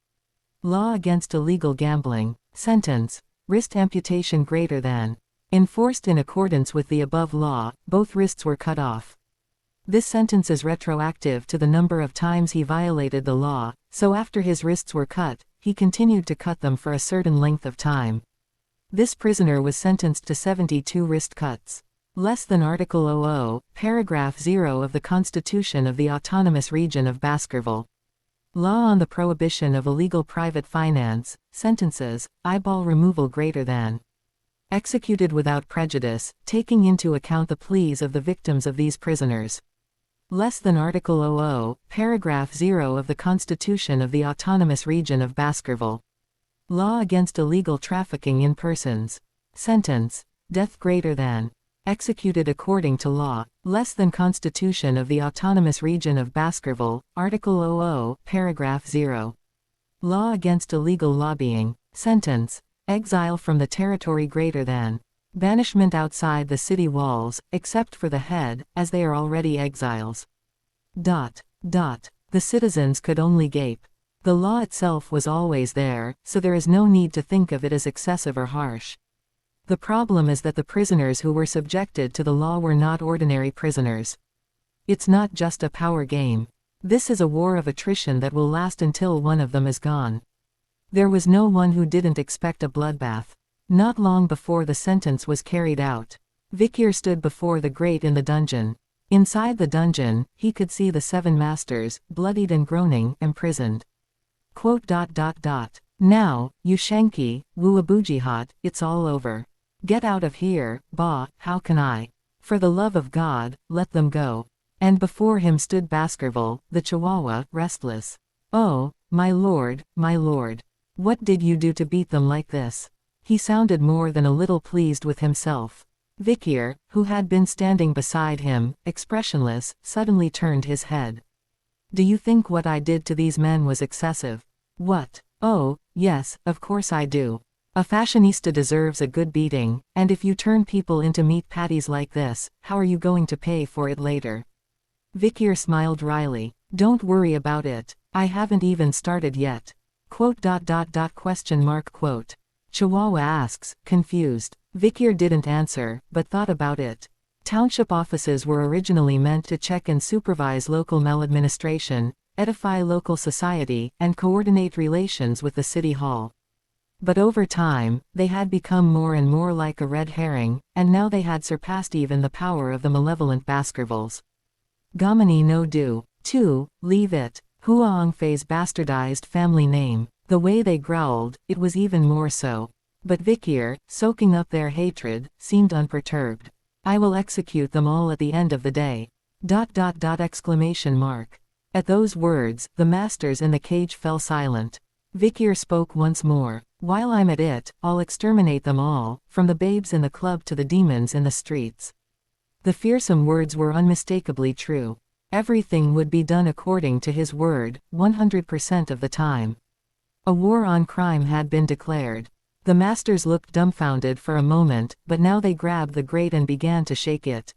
[SPEAKER 1] Law against illegal gambling. Sentence. Wrist amputation greater than. Enforced in accordance with the above law, both wrists were cut off. This sentence is retroactive to the number of times he violated the law, so after his wrists were cut, he continued to cut them for a certain length of time. This prisoner was sentenced to 72 wrist cuts. Less than Article 00, Paragraph 0 of the Constitution of the Autonomous Region of Baskerville. Law on the prohibition of illegal private finance. Sentences. Eyeball removal greater than. Executed without prejudice, taking into account the pleas of the victims of these prisoners. Less than Article 00, Paragraph 0 of the Constitution of the Autonomous Region of Baskerville. Law against illegal trafficking in persons. Sentence. Death greater than. Executed according to law. Less than Constitution of the Autonomous Region of Baskerville, Article 00, Paragraph 0. Law against illegal lobbying. Sentence. Exile from the territory greater than. Banishment outside the city walls, except for the head, as they are already exiles. The citizens could only gape. The law itself was always there, so there is no need to think of it as excessive or harsh. The problem is that the prisoners who were subjected to the law were not ordinary prisoners. It's not just a power game. This is a war of attrition that will last until one of them is gone. There was no one who didn't expect a bloodbath. Not long before the sentence was carried out, Vikier stood before the grate in the dungeon. Inside the dungeon, he could see the 7 masters, bloodied and groaning, imprisoned. Now, you Shanky, Wuabujihat, it's all over. Get out of here, bah, how can I? For the love of God, let them go. And before him stood Baskerville, the Chihuahua, restless. Oh, my lord, what did you do to beat them like this? He sounded more than a little pleased with himself. Vikier, who had been standing beside him, expressionless, suddenly turned his head. Do you think what I did to these men was excessive? What? Oh, yes, of course I do. A fashionista deserves a good beating, and if you turn people into meat patties like this, how are you going to pay for it later? Vikier smiled wryly. Don't worry about it. I haven't even started yet. Chihuahua asks, confused. Vikier didn't answer, but thought about it. Township offices were originally meant to check and supervise local maladministration, edify local society, and coordinate relations with the city hall. But over time, they had become more and more like a red herring, and now they had surpassed even the power of the malevolent Baskervilles. Gamani no do. 2. Leave it. Huaongfei's bastardized family name. The way they growled, it was even more so. But Vikier, soaking up their hatred, seemed unperturbed. I will execute them all at the end of the day. ! At those words, the masters in the cage fell silent. Vikier spoke once more. While I'm at it, I'll exterminate them all, from the babes in the club to the demons in the streets. The fearsome words were unmistakably true. Everything would be done according to his word, 100% of the time. A war on crime had been declared. The masters looked dumbfounded for a moment, but now they grabbed the grate and began to shake it.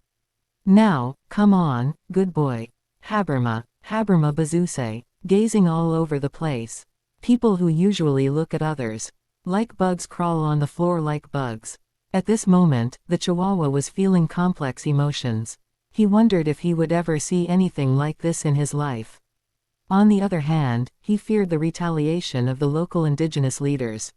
[SPEAKER 1] Now, come on, good boy. Haberma Bazuse, gazing all over the place. People who usually look at others like bugs crawl on the floor like bugs. At this moment, the Chihuahua was feeling complex emotions. He wondered if he would ever see anything like this in his life. On the other hand, he feared the retaliation of the local indigenous leaders.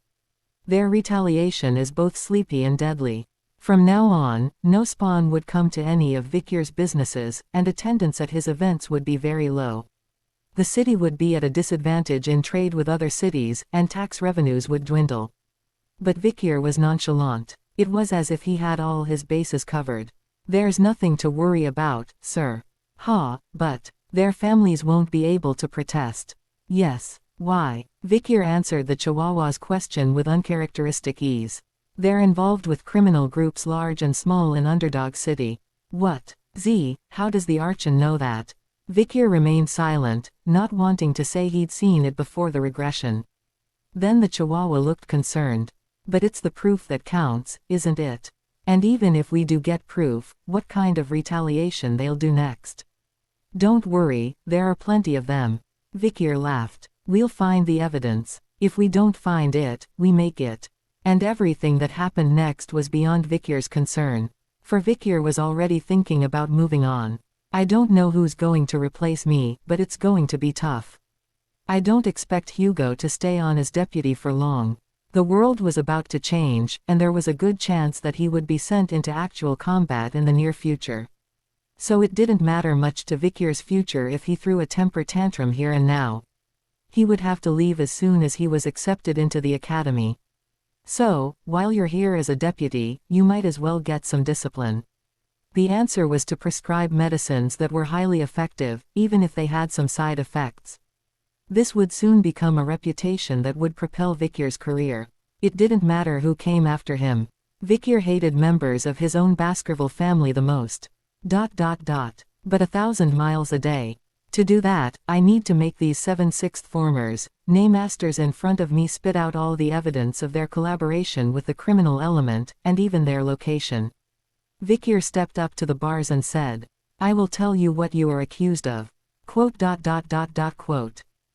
[SPEAKER 1] Their retaliation is both sleepy and deadly. From now on, no spawn would come to any of Vikier's businesses, and attendance at his events would be very low. The city would be at a disadvantage in trade with other cities, and tax revenues would dwindle. But Vikier was nonchalant. It was as if he had all his bases covered. There's nothing to worry about, sir. But their families won't be able to protest. Yes. Why? Vikier answered the Chihuahua's question with uncharacteristic ease. They're involved with criminal groups large and small in Underdog City. What? How does the Archon know that? Vikier remained silent, not wanting to say he'd seen it before the regression. Then the Chihuahua looked concerned. But it's the proof that counts, isn't it? And even if we do get proof, what kind of retaliation they'll do next? Don't worry, there are plenty of them. Vikir laughed. We'll find the evidence. If we don't find it, we make it. And everything that happened next was beyond Vikir's concern. For Vikir was already thinking about moving on. I don't know who's going to replace me, but it's going to be tough. I don't expect Hugo to stay on as deputy for long. The world was about to change, and there was a good chance that he would be sent into actual combat in the near future. So it didn't matter much to Vikir's future if he threw a temper tantrum here and now. He would have to leave as soon as he was accepted into the academy. So, while you're here as a deputy, you might as well get some discipline. The answer was to prescribe medicines that were highly effective, even if they had some side effects. This would soon become a reputation that would propel Vikir's career. It didn't matter who came after him. Vikir hated members of his own Baskerville family the most. But 1,000 miles a day. To do that, I need to make these 7 sixth formers, Naymasters in front of me spit out all the evidence of their collaboration with the criminal element, and even their location. Vikir stepped up to the bars and said, I will tell you what you are accused of.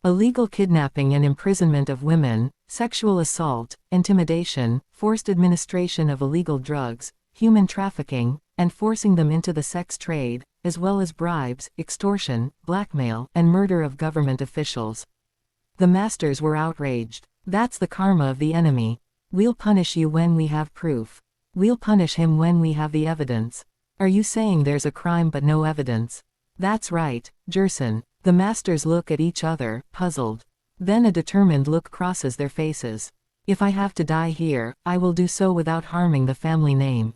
[SPEAKER 1] Illegal kidnapping and imprisonment of women, sexual assault, intimidation, forced administration of illegal drugs, human trafficking, and forcing them into the sex trade, as well as bribes, extortion, blackmail, and murder of government officials. The masters were outraged. That's the karma of the enemy. We'll punish you when we have proof. We'll punish him when we have the evidence. Are you saying there's a crime but no evidence? That's right, Jerson. The masters look at each other, puzzled. Then a determined look crosses their faces. If I have to die here, I will do so without harming the family name.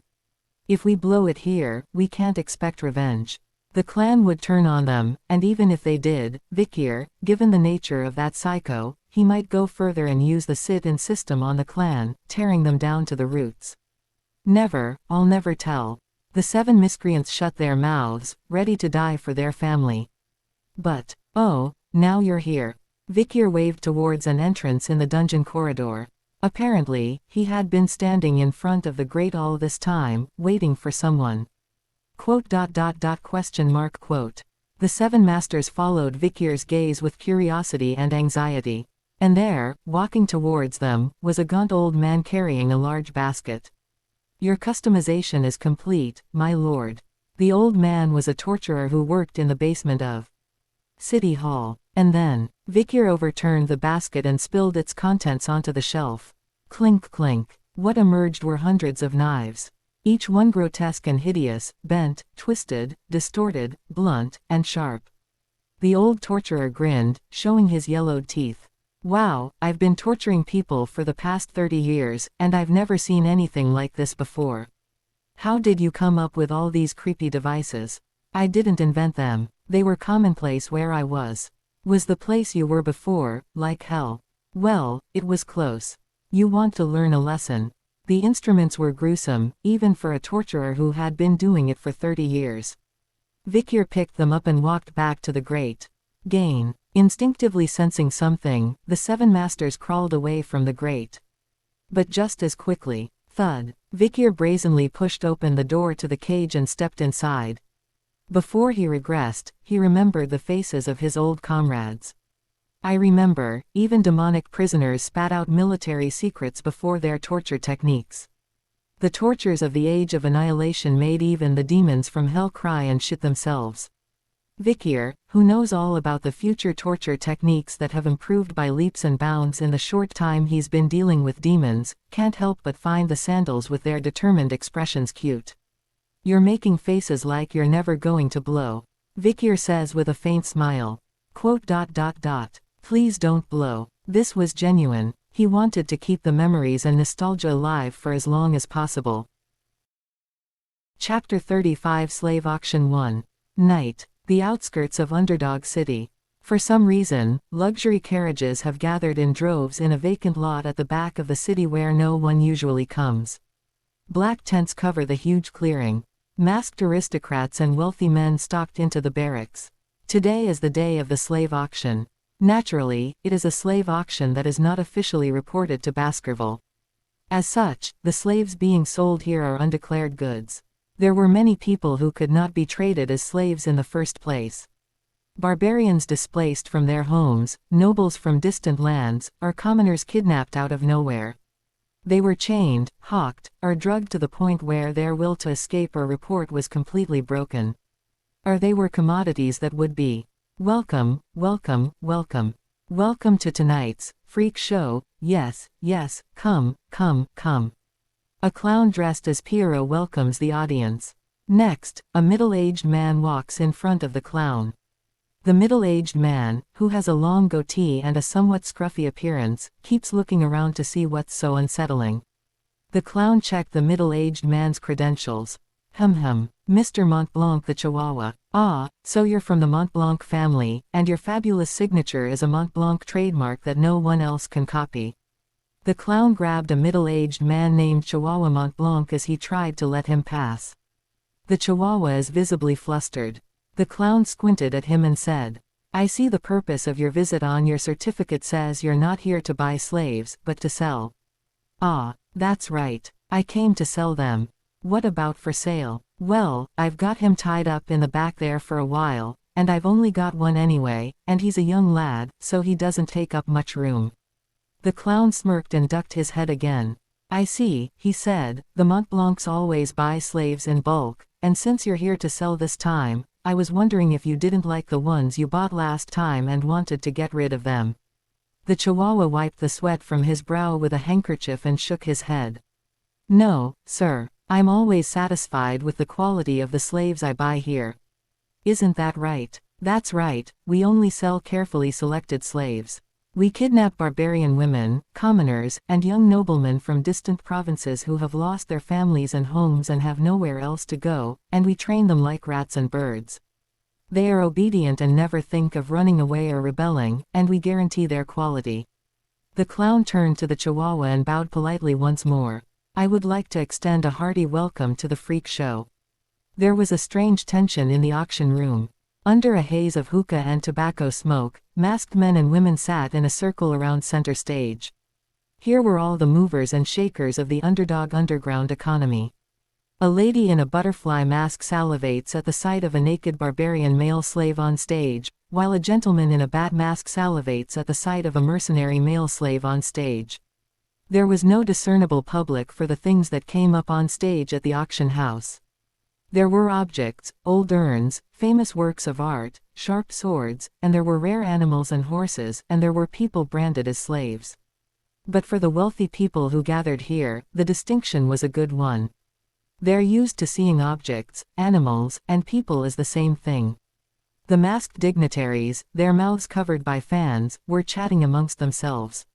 [SPEAKER 1] If we blow it here, we can't expect revenge. The clan would turn on them, and even if they did, Vikir, given the nature of that psycho, he might go further and use the sit-in system on the clan, tearing them down to the roots. Never, I'll never tell. The 7 miscreants shut their mouths, ready to die for their family. But, oh, now you're here. Vikir waved towards an entrance in the dungeon corridor. Apparently, he had been standing in front of the grate all this time, waiting for someone. The 7 masters followed Vikir's gaze with curiosity and anxiety. And there, walking towards them, was a gaunt old man carrying a large basket. Your customization is complete, my lord. The old man was a torturer who worked in the basement of City Hall. And then, Vikir overturned the basket and spilled its contents onto the shelf. Clink clink. What emerged were hundreds of knives. Each one grotesque and hideous, bent, twisted, distorted, blunt, and sharp. The old torturer grinned, showing his yellowed teeth. Wow, I've been torturing people for the past 30 years, and I've never seen anything like this before. How did you come up with all these creepy devices? I didn't invent them. They were commonplace where I was. Was the place you were before, like hell? Well, it was close. You want to learn a lesson. The instruments were gruesome, even for a torturer who had been doing it for 30 years. Vikir picked them up and walked back to the grate. Gain. Instinctively sensing something, the 7 masters crawled away from the grate. But just as quickly, thud, Vikir brazenly pushed open the door to the cage and stepped inside. Before he regressed, he remembered the faces of his old comrades. I remember, even demonic prisoners spat out military secrets before their torture techniques. The tortures of the Age of Annihilation made even the demons from hell cry and shit themselves. Vikir, who knows all about the future torture techniques that have improved by leaps and bounds in the short time he's been dealing with demons, can't help but find the sandals with their determined expressions cute. You're making faces like you're never going to blow. Vikir says with a faint smile. Please don't blow. This was genuine. He wanted to keep the memories and nostalgia alive for as long as possible. Chapter 35 Slave Auction 1. Night. The outskirts of Underdog City. For some reason, luxury carriages have gathered in droves in a vacant lot at the back of the city where no one usually comes. Black tents cover the huge clearing. Masked aristocrats and wealthy men stalked into the barracks. Today is the day of the slave auction. Naturally, it is a slave auction that is not officially reported to Baskerville. As such, the slaves being sold here are undeclared goods. There were many people who could not be traded as slaves in the first place. Barbarians displaced from their homes, nobles from distant lands, or commoners kidnapped out of nowhere. They were chained, hawked, or drugged to the point where their will to escape or report was completely broken. Or they were commodities that would be. Welcome, welcome, welcome. Welcome to tonight's freak show. Yes, yes, come, come, come. A clown dressed as Pierrot welcomes the audience. Next, a middle-aged man walks in front of the clown. The middle-aged man, who has a long goatee and a somewhat scruffy appearance, keeps looking around to see what's so unsettling. The clown checked the middle-aged man's credentials. Mr. Montblanc the Chihuahua. Ah, so you're from the Montblanc family, and your fabulous signature is a Montblanc trademark that no one else can copy. The clown grabbed a middle-aged man named Chihuahua Montblanc as he tried to let him pass. The Chihuahua is visibly flustered. The clown squinted at him and said, I see the purpose of your visit. On your certificate says you're not here to buy slaves, but to sell. Ah, that's right. I came to sell them. What about for sale? Well, I've got him tied up in the back there for a while, and I've only got one anyway, and he's a young lad, so he doesn't take up much room. The clown smirked and ducked his head again. I see, he said, the Montblancs always buy slaves in bulk, and since you're here to sell this time, I was wondering if you didn't like the ones you bought last time and wanted to get rid of them. The Chihuahua wiped the sweat from his brow with a handkerchief and shook his head. No, sir. I'm always satisfied with the quality of the slaves I buy here. Isn't that right? That's right, we only sell carefully selected slaves. We kidnap barbarian women, commoners, and young noblemen from distant provinces who have lost their families and homes and have nowhere else to go, and we train them like rats and birds. They are obedient and never think of running away or rebelling, and we guarantee their quality. The clown turned to the Chihuahua and bowed politely once more. I would like to extend a hearty welcome to the freak show. There was a strange tension in the auction room. Under a haze of hookah and tobacco smoke, masked men and women sat in a circle around center stage. Here were all the movers and shakers of the underdog underground economy. A lady in a butterfly mask salivates at the sight of a naked barbarian male slave on stage, while a gentleman in a bat mask salivates at the sight of a mercenary male slave on stage. There was no discernible public for the things that came up on stage at the auction house. There were objects, old urns, famous works of art, sharp swords, and there were rare animals and horses, and there were people branded as slaves. But for the wealthy people who gathered here, the distinction was a good one. They're used to seeing objects, animals, and people as the same thing. The masked dignitaries, their mouths covered by fans, were chatting amongst themselves.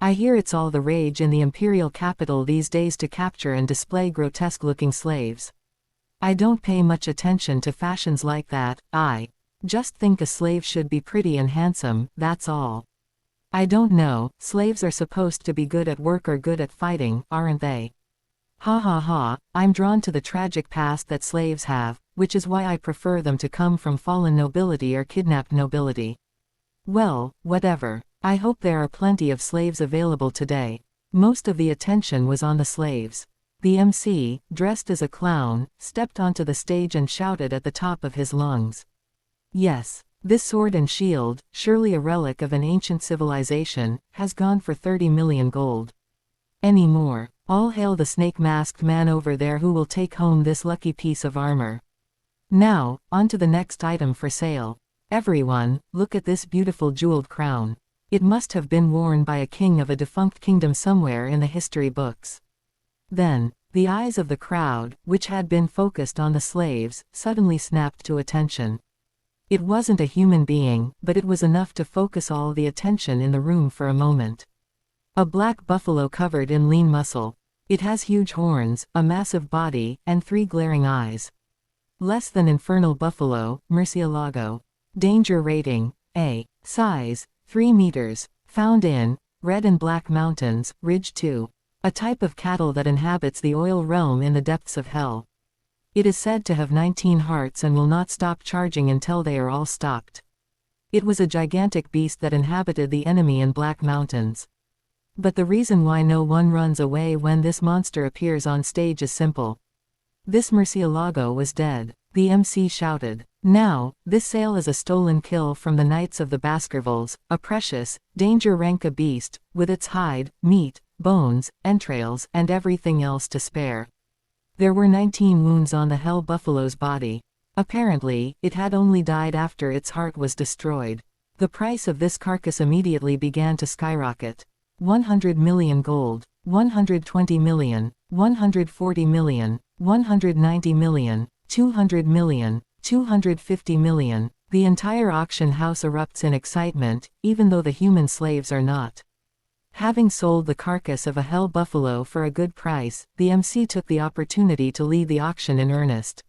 [SPEAKER 1] I hear it's all the rage in the imperial capital these days to capture and display grotesque-looking slaves. I don't pay much attention to fashions like that, I just think a slave should be pretty and handsome, that's all. I don't know, slaves are supposed to be good at work or good at fighting, aren't they? Ha ha ha, I'm drawn to the tragic past that slaves have, which is why I prefer them to come from fallen nobility or kidnapped nobility. Well, whatever. I hope there are plenty of slaves available today. Most of the attention was on the slaves. The MC, dressed as a clown, stepped onto the stage and shouted at the top of his lungs. Yes, this sword and shield, surely a relic of an ancient civilization, has gone for 30 million gold. Any more? All hail the snake-masked man over there who will take home this lucky piece of armor. Now, on to the next item for sale. Everyone, look at this beautiful jeweled crown. It must have been worn by a king of a defunct kingdom somewhere in the history books. Then, the eyes of the crowd, which had been focused on the slaves, suddenly snapped to attention. It wasn't a human being, but it was enough to focus all the attention in the room for a moment. A black buffalo covered in lean muscle. It has huge horns, a massive body, and 3 glaring eyes. Less than infernal buffalo, Murcielago. Danger rating, A. Size, 3 meters. Found in Red and Black Mountains, Ridge 2. A type of cattle that inhabits the oil realm in the depths of hell. It is said to have 19 hearts and will not stop charging until they are all stopped. It was a gigantic beast that inhabited the enemy in Black Mountains. But the reason why no one runs away when this monster appears on stage is simple. This Murcielago was dead. The MC shouted. Now, this sale is a stolen kill from the Knights of the Baskervilles, a precious, danger-rank beast, with its hide, meat, bones, entrails, and everything else to spare. There were 19 wounds on the Hell Buffalo's body. Apparently, it had only died after its heart was destroyed. The price of this carcass immediately began to skyrocket. 100 million gold, 120 million, 140 million, 190 million, 200 million, 250 million. The entire auction house erupts in excitement, even though the human slaves are not. Having sold the carcass of a hell buffalo for a good price, the MC took the opportunity to lead the auction in earnest.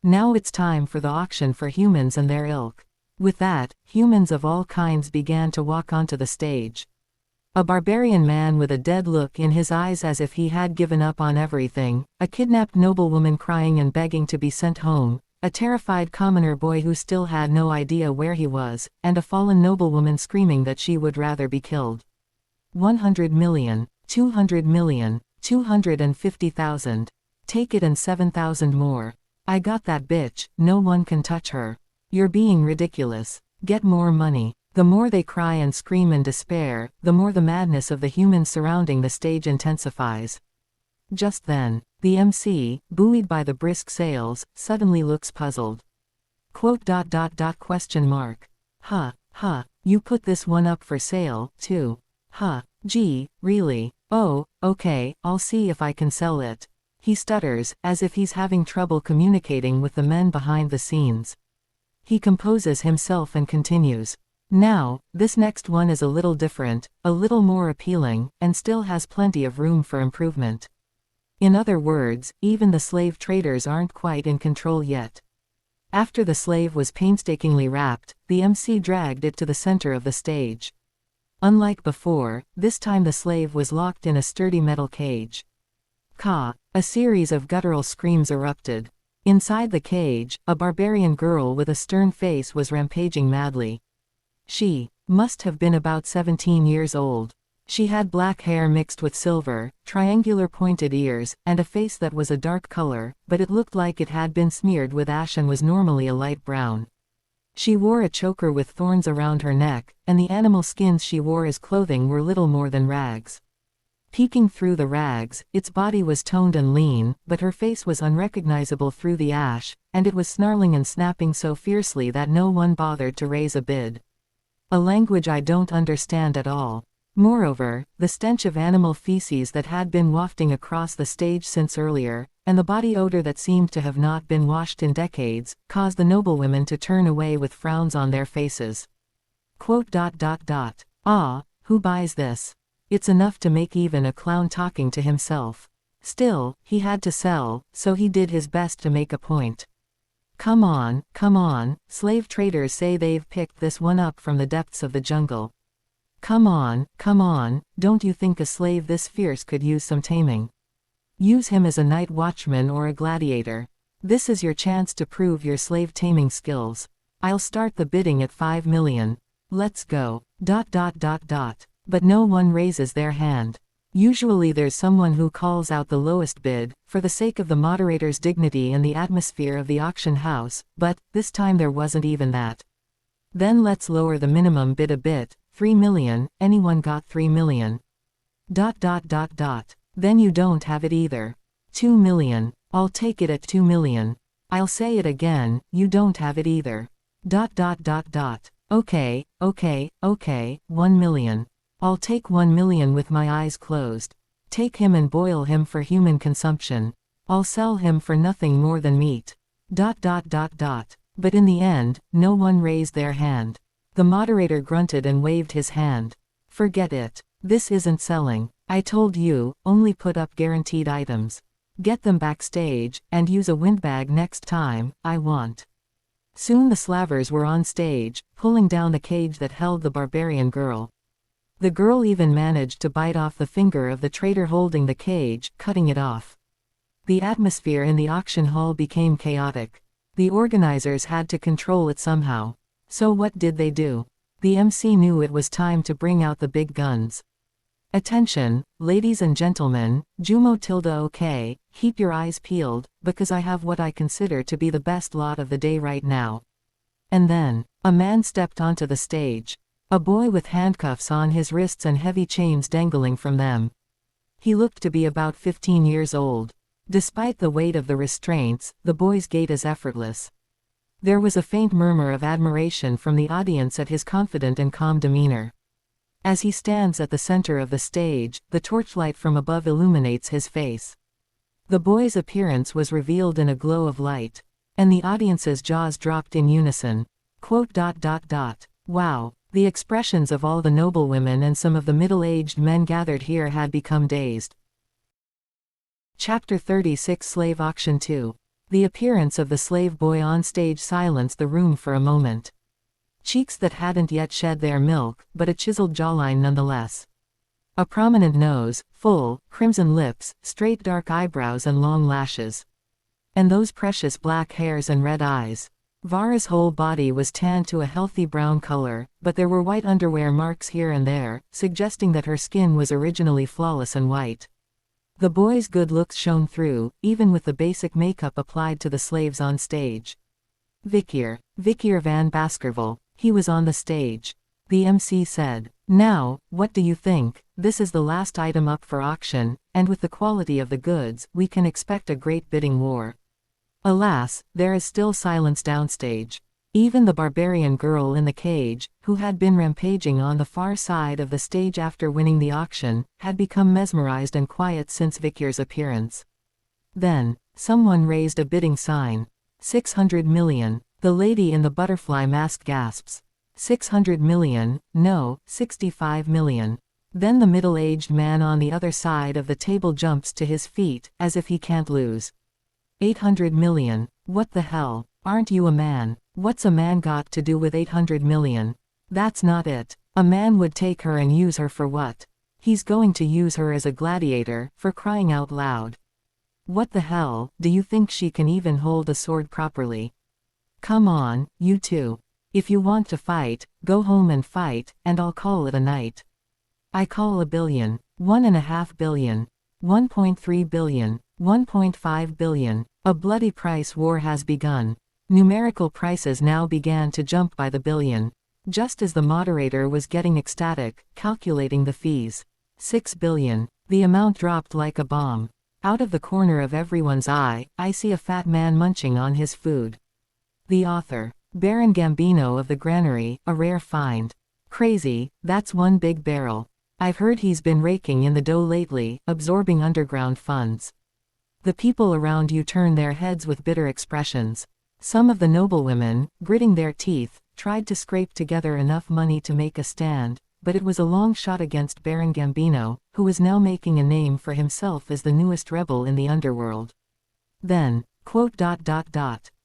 [SPEAKER 1] Now it's time for the auction for humans and their ilk. With that, humans of all kinds began to walk onto the stage. A barbarian man with a dead look in his eyes as if he had given up on everything, a kidnapped noblewoman crying and begging to be sent home, a terrified commoner boy who still had no idea where he was, and a fallen noblewoman screaming that she would rather be killed. 100 million, 200 million, 250,000. Take it and 7,000 more. I got that bitch, no one can touch her. You're being ridiculous. Get more money. The more they cry and scream in despair, the more the madness of the humans surrounding the stage intensifies. Just then, the MC, buoyed by the brisk sales, suddenly looks puzzled. Question mark. Huh, you put this one up for sale, too. Huh, gee, really? Oh, okay, I'll see if I can sell it. He stutters, as if he's having trouble communicating with the men behind the scenes. He composes himself and continues. Now, this next one is a little different, a little more appealing, and still has plenty of room for improvement. In other words, even the slave traders aren't quite in control yet. After the slave was painstakingly wrapped, the MC dragged it to the center of the stage. Unlike before, this time the slave was locked in a sturdy metal cage. A series of guttural screams erupted. Inside the cage, a barbarian girl with a stern face was rampaging madly. She must have been about 17 years old. She had black hair mixed with silver, triangular pointed ears, and a face that was a dark color, but it looked like it had been smeared with ash and was normally a light brown. She wore a choker with thorns around her neck, and the animal skins she wore as clothing were little more than rags. Peeking through the rags, its body was toned and lean, but her face was unrecognizable through the ash, and it was snarling and snapping so fiercely that no one bothered to raise a bid. A language I don't understand at all. Moreover, the stench of animal feces that had been wafting across the stage since earlier, and the body odor that seemed to have not been washed in decades, caused the noblewomen to turn away with frowns on their faces. Ah, who buys this? It's enough to make even a clown talking to himself. Still, he had to sell, so he did his best to make a point. Come on, slave traders say they've picked this one up from the depths of the jungle. Come on, don't you think a slave this fierce could use some taming? Use him as a night watchman or a gladiator. This is your chance to prove your slave taming skills. I'll start the bidding at 5 million. Let's go. But no one raises their hand. Usually there's someone who calls out the lowest bid, for the sake of the moderator's dignity and the atmosphere of the auction house, but, this time there wasn't even that. Then let's lower the minimum bid a bit, 3 million, anyone got 3 million. Then you don't have it either. 2 million, I'll take it at 2 million. I'll say it again, you don't have it either. Okay, 1 million. I'll take 1 million with my eyes closed. Take him and boil him for human consumption. I'll sell him for nothing more than meat. But in the end, no one raised their hand. The moderator grunted and waved his hand. Forget it. This isn't selling. I told you, only put up guaranteed items. Get them backstage, and use a windbag next time, I want. Soon the slavers were on stage, pulling down the cage that held the barbarian girl. The girl even managed to bite off the finger of the trader holding the cage, cutting it off. The atmosphere in the auction hall became chaotic. The organizers had to control it somehow. So what did they do? The MC knew it was time to bring out the big guns. Attention, ladies and gentlemen, Jumo tilde okay, keep your eyes peeled, because I have what I consider to be the best lot of the day right now. And then, a man stepped onto the stage. A boy with handcuffs on his wrists and heavy chains dangling from them. He looked to be about 15 years old. Despite the weight of the restraints, the boy's gait is effortless. There was a faint murmur of admiration from the audience at his confident and calm demeanor. As he stands at the center of the stage, the torchlight from above illuminates his face. The boy's appearance was revealed in a glow of light, and the audience's jaws dropped in unison. Wow! The expressions of all the noblewomen and some of the middle-aged men gathered here had become dazed. Chapter 36 Slave Auction 2. The appearance of the slave boy on stage silenced the room for a moment. Cheeks that hadn't yet shed their milk, but a chiseled jawline nonetheless. A prominent nose, full, crimson lips, straight dark eyebrows and long lashes. And those precious black hairs and red eyes. Vara's whole body was tanned to a healthy brown color, but there were white underwear marks here and there, suggesting that her skin was originally flawless and white. The boy's good looks shone through, even with the basic makeup applied to the slaves on stage. Vikier van Baskerville. He was on the stage. The MC said, "Now, what do you think? This is the last item up for auction, and with the quality of the goods, we can expect a great bidding war." Alas, there is still silence downstage. Even the barbarian girl in the cage, who had been rampaging on the far side of the stage after winning the auction, had become mesmerized and quiet since Vikir's appearance. Then, someone raised a bidding sign. 600 million. The lady in the butterfly mask gasps. 600 million, no, 65 million. Then the middle-aged man on the other side of the table jumps to his feet, as if he can't lose. 800 million. What the hell? Aren't you a man? What's a man got to do with 800 million? That's not it. A man would take her and use her for what? He's going to use her as a gladiator, for crying out loud. What the hell, do you think she can even hold a sword properly? Come on, you two. If you want to fight, go home and fight, and I'll call it a night. I call $1 billion, $1.5 billion, $1.3 billion, $1.5 billion. A bloody price war has begun. Numerical prices now began to jump by the billion. Just as the moderator was getting ecstatic, calculating the fees. 6 billion. The amount dropped like a bomb. Out of the corner of everyone's eye, I see a fat man munching on his food. The author. Baron Gambino of the Granary, a rare find. Crazy, that's one big barrel. I've heard he's been raking in the dough lately, absorbing underground funds. The people around you turn their heads with bitter expressions. Some of the noblewomen, gritting their teeth, tried to scrape together enough money to make a stand, but it was a long shot against Baron Gambino, who was now making a name for himself as the newest rebel in the underworld. Then,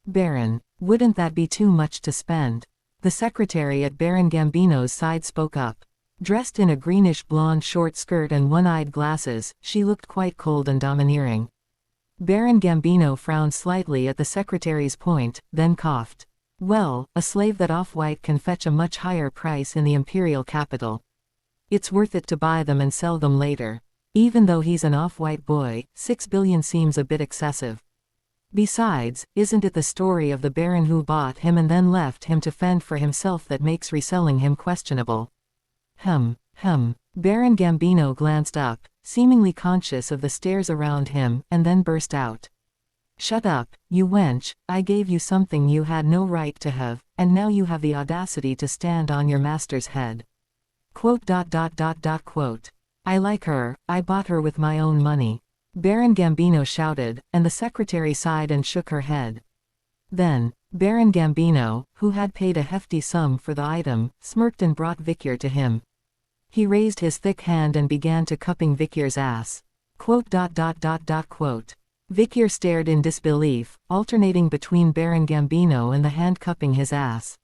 [SPEAKER 1] Baron, wouldn't that be too much to spend? The secretary at Baron Gambino's side spoke up. Dressed in a greenish-blonde short skirt and one-eyed glasses, she looked quite cold and domineering. Baron Gambino frowned slightly at the secretary's point, then coughed. Well, a slave that off-white can fetch a much higher price in the imperial capital. It's worth it to buy them and sell them later. Even though he's an off-white boy, 6 billion seems a bit excessive. Besides, isn't it the story of the baron who bought him and then left him to fend for himself that makes reselling him questionable? Baron Gambino glanced up, seemingly conscious of the stares around him, and then burst out. Shut up, you wench, I gave you something you had no right to have, and now you have the audacity to stand on your master's head. I like her, I bought her with my own money. Baron Gambino shouted, and the secretary sighed and shook her head. Then, Baron Gambino, who had paid a hefty sum for the item, smirked and brought Vikir to him. He raised his thick hand and began to cupping Vikir's ass. Vikir stared in disbelief, alternating between Baron Gambino and the hand cupping his ass.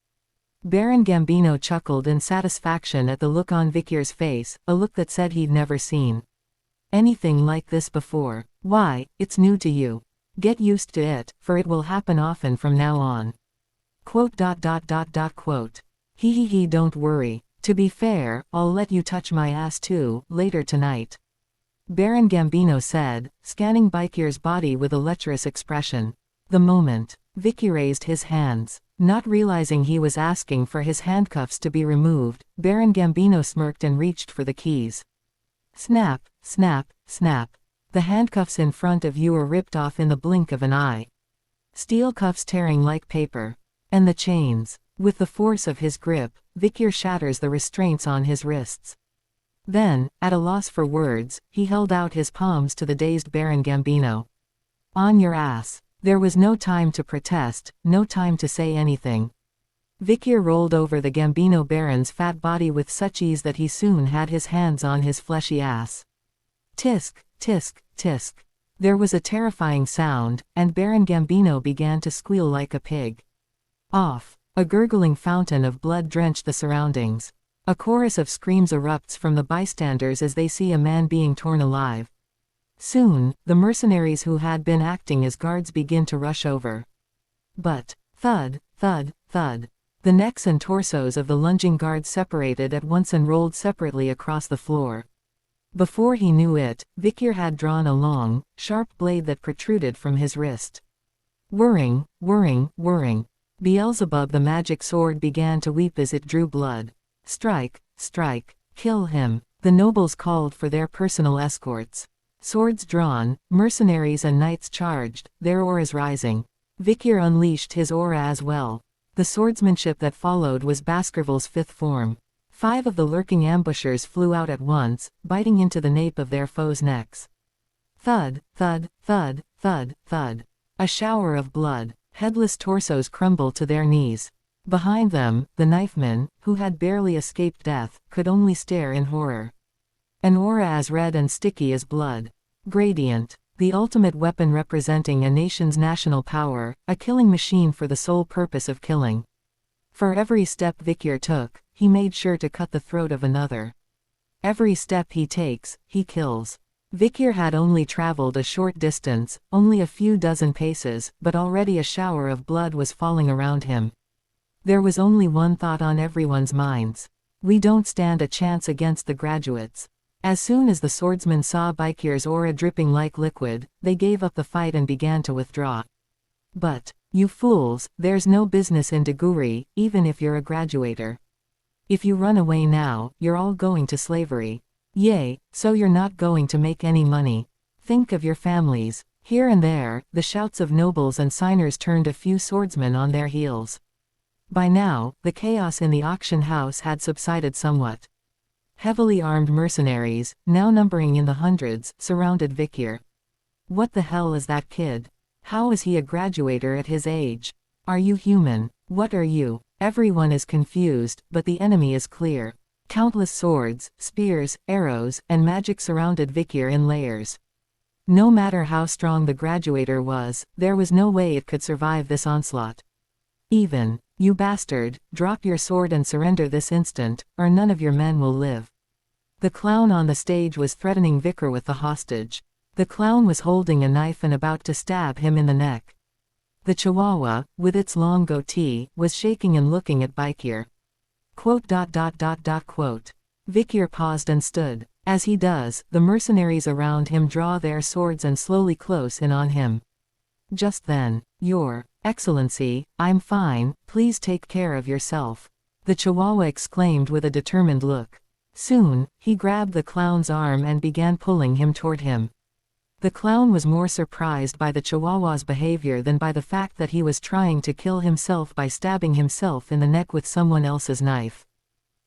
[SPEAKER 1] Baron Gambino chuckled in satisfaction at the look on Vikir's face, a look that said he'd never seen anything like this before. Why, it's new to you. Get used to it, for it will happen often from now on. He, don't worry. To be fair, I'll let you touch my ass too, later tonight. Baron Gambino said, scanning Bikir's body with a lecherous expression. The moment Vicky raised his hands, not realizing he was asking for his handcuffs to be removed, Baron Gambino smirked and reached for the keys. Snap, snap, snap. The handcuffs in front of you were ripped off in the blink of an eye. Steel cuffs tearing like paper. And the chains. With the force of his grip, Vikir shatters the restraints on his wrists. Then, at a loss for words, he held out his palms to the dazed Baron Gambino. On your ass. There was no time to protest, no time to say anything. Vikir rolled over the Gambino Baron's fat body with such ease that he soon had his hands on his fleshy ass. Tisk, tisk, tisk. There was a terrifying sound, and Baron Gambino began to squeal like a pig. Off. A gurgling fountain of blood drenched the surroundings. A chorus of screams erupts from the bystanders as they see a man being torn alive. Soon, the mercenaries who had been acting as guards begin to rush over. But, thud, thud, thud. The necks and torsos of the lunging guards separated at once and rolled separately across the floor. Before he knew it, Vikir had drawn a long, sharp blade that protruded from his wrist. Whirring, whirring, whirring. Beelzebub the magic sword began to weep as it drew blood. Strike, strike, kill him. The nobles called for their personal escorts. Swords drawn, mercenaries and knights charged, their auras rising. Vikir unleashed his aura as well. The swordsmanship that followed was Baskerville's fifth form. 5 of the lurking ambushers flew out at once, biting into the nape of their foes' necks. Thud, thud, thud, thud, thud. A shower of blood. Headless torsos crumbled to their knees. Behind them, the knifemen, who had barely escaped death, could only stare in horror. An aura as red and sticky as blood. Gradient. The ultimate weapon representing a nation's national power, a killing machine for the sole purpose of killing. For every step Vikir took, he made sure to cut the throat of another. Every step he takes, he kills. Vikir had only traveled a short distance, only a few dozen paces, but already a shower of blood was falling around him. There was only one thought on everyone's minds. We don't stand a chance against the graduates. As soon as the swordsmen saw Bikir's aura dripping like liquid, they gave up the fight and began to withdraw. But, you fools, there's no business in Daguri, even if you're a graduator. If you run away now, you're all going to slavery. Yay, so you're not going to make any money. Think of your families. Here and there, the shouts of nobles and signers turned a few swordsmen on their heels. By now, the chaos in the auction house had subsided somewhat. Heavily armed mercenaries, now numbering in the hundreds, surrounded Vikir. What the hell is that kid? How is he a graduator at his age? Are you human? What are you? Everyone is confused, but the enemy is clear. Countless swords, spears, arrows, and magic surrounded Vikir in layers. No matter how strong the graduator was, there was no way it could survive this onslaught. Even, you bastard, drop your sword and surrender this instant, or none of your men will live. The clown on the stage was threatening Vikir with the hostage. The clown was holding a knife and about to stab him in the neck. The chihuahua, with its long goatee, was shaking and looking at Bikir. Quote. Vikir paused and stood. As he does, the mercenaries around him draw their swords and slowly close in on him. Just then, Your Excellency, I'm fine, please take care of yourself. The chihuahua exclaimed with a determined look. Soon, he grabbed the clown's arm and began pulling him toward him. The clown was more surprised by the chihuahua's behavior than by the fact that he was trying to kill himself by stabbing himself in the neck with someone else's knife.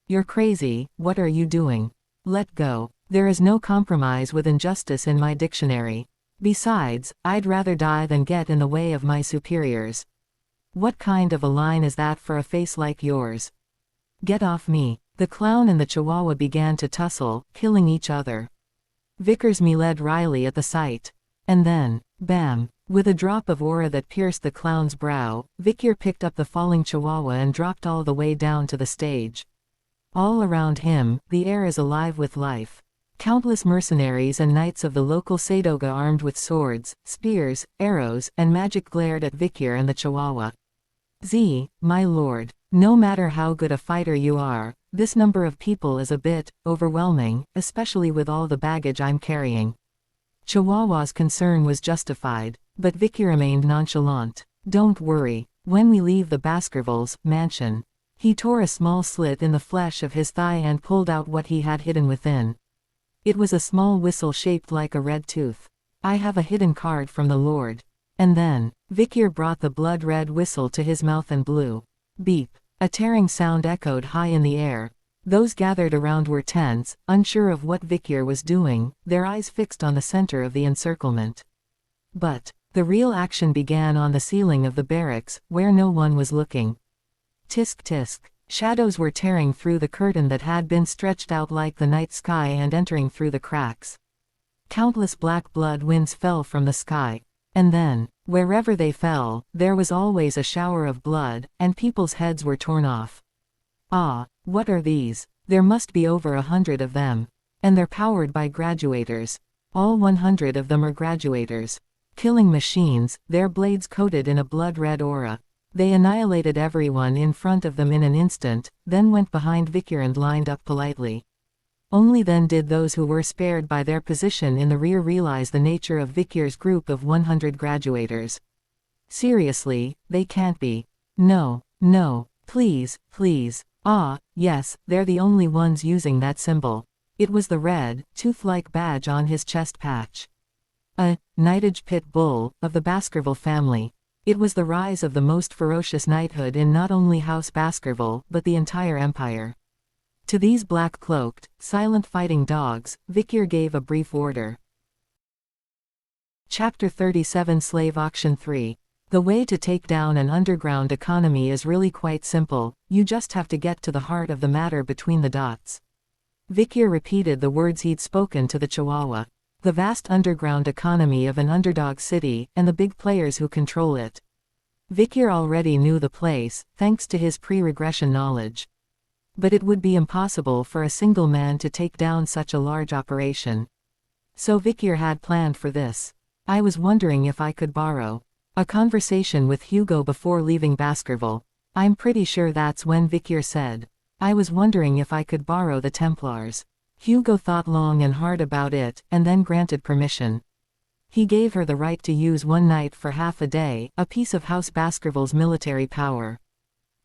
[SPEAKER 1] You're crazy, what are you doing? Let go. There is no compromise with injustice in my dictionary. Besides, I'd rather die than get in the way of my superiors. What kind of a line is that for a face like yours? Get off me. The clown and the chihuahua began to tussle, killing each other. Vickers led Riley at the sight. And then, bam! With a drop of aura that pierced the clown's brow, Vikir picked up the falling chihuahua and dropped all the way down to the stage. All around him, the air is alive with life. Countless mercenaries and knights of the local Sadoga armed with swords, spears, arrows, and magic glared at Vikir and the chihuahua. My lord. No matter how good a fighter you are, this number of people is a bit overwhelming, especially with all the baggage I'm carrying. Chihuahua's concern was justified, but Vicky remained nonchalant. Don't worry. When we leave the Baskervilles mansion. He tore a small slit in the flesh of his thigh and pulled out what he had hidden within. It was a small whistle shaped like a red tooth. I have a hidden card from the Lord. And then, Vikyr brought the blood-red whistle to his mouth and blew. Beep. A tearing sound echoed high in the air. Those gathered around were tense, unsure of what Vikyr was doing, their eyes fixed on the center of the encirclement. But the real action began on the ceiling of the barracks, where no one was looking. Tisk tisk. Shadows were tearing through the curtain that had been stretched out like the night sky and entering through the cracks. Countless black blood winds fell from the sky. And then, wherever they fell, there was always a shower of blood, and people's heads were torn off. Ah, what are these? There must be over 100 of them. And they're powered by graduators. All 100 of them are graduators. Killing machines, their blades coated in a blood-red aura. They annihilated everyone in front of them in an instant, then went behind Vikyr and lined up politely. Only then did those who were spared by their position in the rear realize the nature of Vikyr's group of 100 graduators. Seriously, they can't be. No, no, please, please. Ah, yes, they're the only ones using that symbol. It was the red, tooth-like badge on his chest patch. A Knightage pit bull, of the Baskerville family. It was the rise of the most ferocious knighthood in not only House Baskerville but the entire empire. To these black-cloaked, silent fighting dogs, Vikyr gave a brief order. Chapter 37 Slave Auction 3. The way to take down an underground economy is really quite simple, you just have to get to the heart of the matter between the dots. Vikyr repeated the words he'd spoken to the Chihuahua. The vast underground economy of an underdog city, and the big players who control it. Vikyr already knew the place, thanks to his pre-regression knowledge. But it would be impossible for a single man to take down such a large operation. So Vikyr had planned for this. I was wondering if I could borrow a conversation with Hugo before leaving Baskerville. I'm pretty sure that's when Vikyr said, I was wondering if I could borrow the Templars. Hugo thought long and hard about it, and then granted permission. He gave her the right to use one night for half a day, a piece of House Baskerville's military power.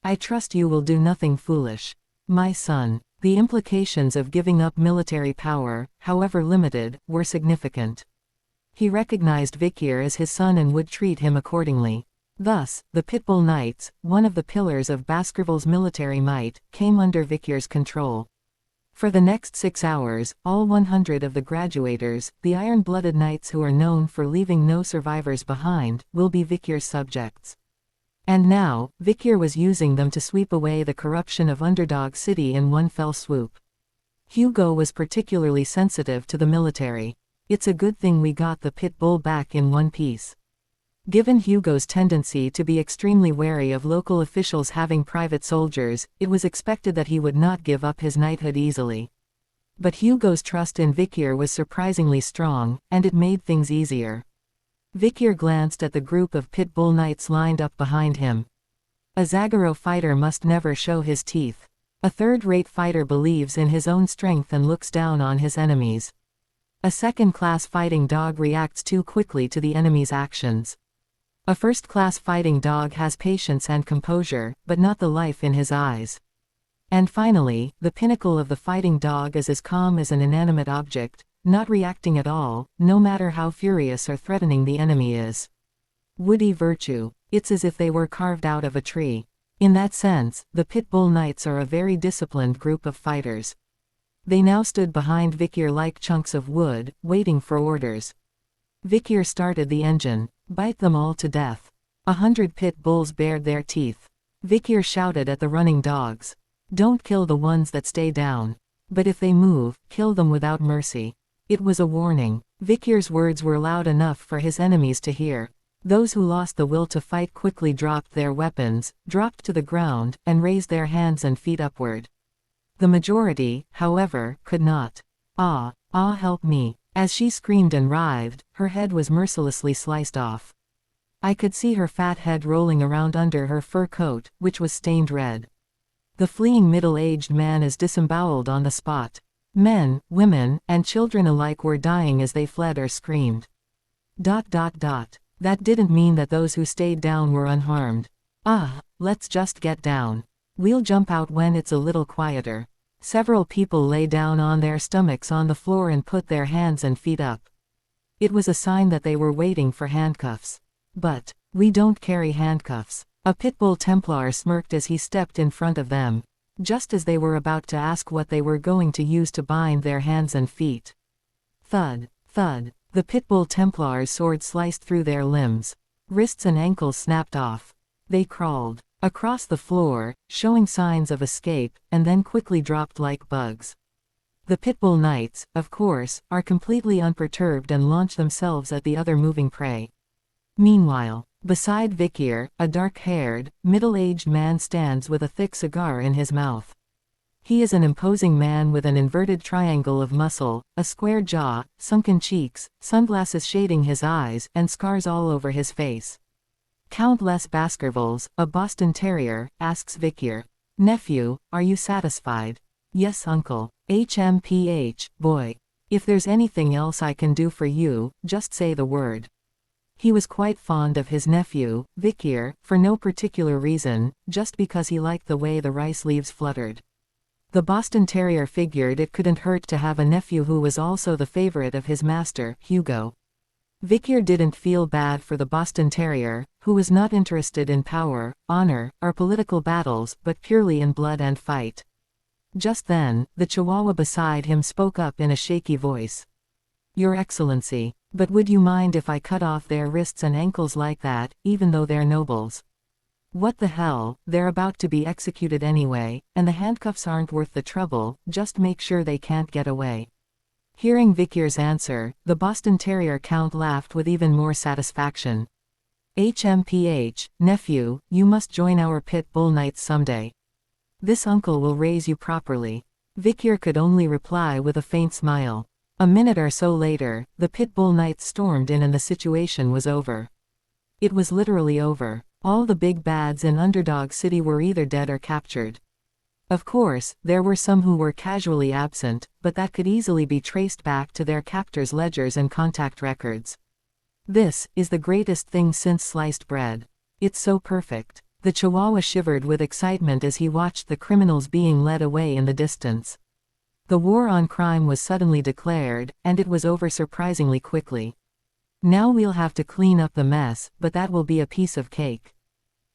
[SPEAKER 1] I trust you will do nothing foolish. My son. The implications of giving up military power, however limited, were significant. He recognized Vikyr as his son and would treat him accordingly. Thus, the Pitbull Knights, one of the pillars of Baskerville's military might, came under Vikyr's control. For the next 6 hours, all 100 of the graduators, the Iron-Blooded Knights who are known for leaving no survivors behind, will be Vikyr's subjects. And now, Vikyr was using them to sweep away the corruption of Underdog City in one fell swoop. Hugo was particularly sensitive to the military. It's a good thing we got the pit bull back in one piece. Given Hugo's tendency to be extremely wary of local officials having private soldiers, it was expected that he would not give up his knighthood easily. But Hugo's trust in Vikyr was surprisingly strong, and it made things easier. Vikyr glanced at the group of pit bull knights lined up behind him. A Zagoro fighter must never show his teeth. A third-rate fighter believes in his own strength and looks down on his enemies. A second-class fighting dog reacts too quickly to the enemy's actions. A first-class fighting dog has patience and composure, but not the life in his eyes. And finally, the pinnacle of the fighting dog is as calm as an inanimate object, not reacting at all, no matter how furious or threatening the enemy is. Woody virtue. It's as if they were carved out of a tree. In that sense, the Pit Bull Knights are a very disciplined group of fighters. They now stood behind Vikyr like chunks of wood, waiting for orders. Vikyr started the engine. Bite them all to death. 100 pit bulls bared their teeth. Vikyr shouted at the running dogs. Don't kill the ones that stay down. But if they move, kill them without mercy. It was a warning. Vikyr's words were loud enough for his enemies to hear. Those who lost the will to fight quickly dropped their weapons, dropped to the ground, and raised their hands and feet upward. The majority, however, could not. Ah, help me. As she screamed and writhed, her head was mercilessly sliced off. I could see her fat head rolling around under her fur coat, which was stained red. The fleeing middle-aged man is disemboweled on the spot. Men, women, and children alike were dying as they fled or screamed. That didn't mean that those who stayed down were unharmed. Let's just get down. We'll jump out when it's a little quieter. Several people lay down on their stomachs on the floor and put their hands and feet up. It was a sign that they were waiting for handcuffs. But we don't carry handcuffs. A pitbull Templar smirked as he stepped in front of them, just as they were about to ask what they were going to use to bind their hands and feet. Thud, thud, the pitbull Templar's sword sliced through their limbs. Wrists and ankles snapped off. They crawled across the floor, showing signs of escape, and then quickly dropped like bugs. The pitbull knights, of course, are completely unperturbed and launch themselves at the other moving prey. Meanwhile, beside Vikir, a dark-haired, middle-aged man stands with a thick cigar in his mouth. He is an imposing man with an inverted triangle of muscle, a square jaw, sunken cheeks, sunglasses shading his eyes, and scars all over his face. Count Les Baskervilles, a Boston Terrier, asks Vikir, "Nephew, are you satisfied?" "Yes, uncle. HMPH, boy. If there's anything else I can do for you, just say the word." He was quite fond of his nephew, Vikir, for no particular reason, just because he liked the way the rice leaves fluttered. The Boston Terrier figured it couldn't hurt to have a nephew who was also the favorite of his master, Hugo. Vikir didn't feel bad for the Boston Terrier, who was not interested in power, honor, or political battles, but purely in blood and fight. Just then, the Chihuahua beside him spoke up in a shaky voice. "Your Excellency, but would you mind if I cut off their wrists and ankles like that, even though they're nobles?" "What the hell, they're about to be executed anyway, and the handcuffs aren't worth the trouble, just make sure they can't get away." Hearing Vikir's answer, the Boston Terrier Count laughed with even more satisfaction. "HMPH, nephew, you must join our pit bull knights someday. This uncle will raise you properly." Vikir could only reply with a faint smile. A minute or so later, the pit bull knights stormed in and the situation was over. It was literally over. All the big bads in Underdog City were either dead or captured. Of course, there were some who were casually absent, but that could easily be traced back to their captors' ledgers and contact records. This is the greatest thing since sliced bread. It's so perfect. The Chihuahua shivered with excitement as he watched the criminals being led away in the distance. The war on crime was suddenly declared, and it was over surprisingly quickly. Now we'll have to clean up the mess, but that will be a piece of cake.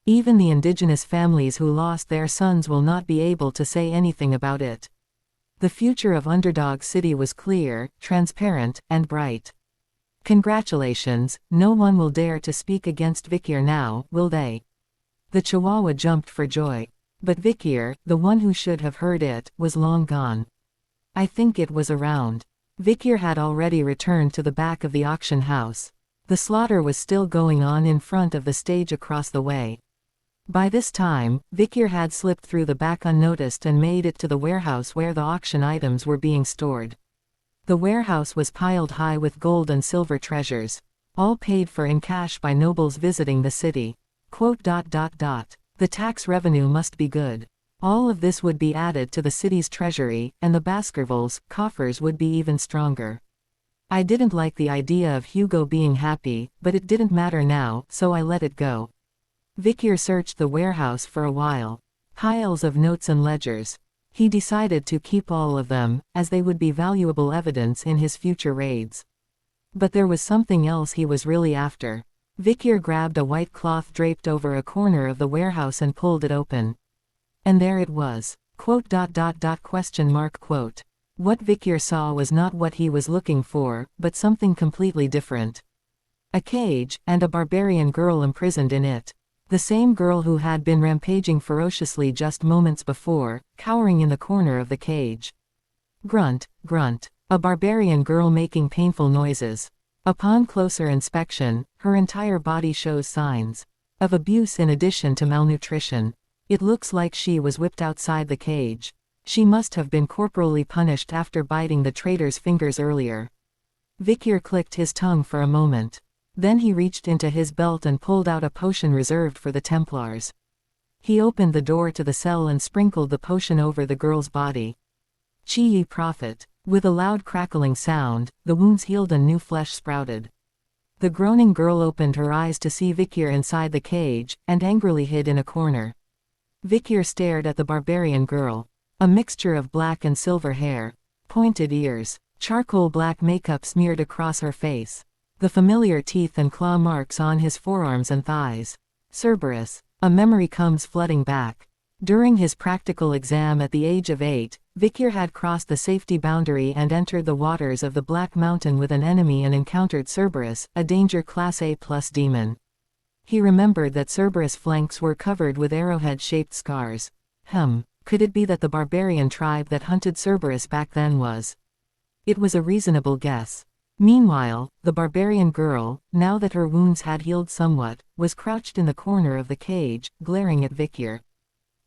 [SPEAKER 1] Even the indigenous families who lost their sons will not be able to say anything about it. The future of Underdog City was clear, transparent, and bright. Congratulations, no one will dare to speak against Vikir now, will they? The Chihuahua jumped for joy. But Vikir, the one who should have heard it, was long gone. I think it was around. Vikir had already returned to the back of the auction house. The slaughter was still going on in front of the stage across the way. By this time, Vikir had slipped through the back unnoticed and made it to the warehouse where the auction items were being stored. The warehouse was piled high with gold and silver treasures, all paid for in cash by nobles visiting the city. The tax revenue must be good. All of this would be added to the city's treasury, and the Baskervilles' coffers would be even stronger. I didn't like the idea of Hugo being happy, but it didn't matter now, so I let it go. Vikir searched the warehouse for a while. Piles of notes and ledgers. He decided to keep all of them, as they would be valuable evidence in his future raids. But there was something else he was really after. Vikir grabbed a white cloth draped over a corner of the warehouse and pulled it open. And there it was. What Vikir saw was not what he was looking for, but something completely different. A cage, and a barbarian girl imprisoned in it. The same girl who had been rampaging ferociously just moments before, cowering in the corner of the cage. Grunt, grunt. A barbarian girl making painful noises. Upon closer inspection, her entire body shows signs of abuse in addition to malnutrition. It looks like she was whipped outside the cage. She must have been corporally punished after biting the traitor's fingers earlier. Vikir clicked his tongue for a moment. Then he reached into his belt and pulled out a potion reserved for the Templars. He opened the door to the cell and sprinkled the potion over the girl's body. Chi Prophet. With a loud crackling sound, the wounds healed and new flesh sprouted. The groaning girl opened her eyes to see Vikir inside the cage, and angrily hid in a corner. Vikir stared at the barbarian girl. A mixture of black and silver hair, pointed ears, charcoal black makeup smeared across her face. The familiar teeth and claw marks on his forearms and thighs. Cerberus. A memory comes flooding back. During his practical exam at the age of 8, Vikir had crossed the safety boundary and entered the waters of the Black Mountain with an enemy and encountered Cerberus, a danger class A+ demon. He remembered that Cerberus' flanks were covered with arrowhead-shaped scars. Could it be that the barbarian tribe that hunted Cerberus back then was? It was a reasonable guess. Meanwhile, the barbarian girl, now that her wounds had healed somewhat, was crouched in the corner of the cage, glaring at Vikir.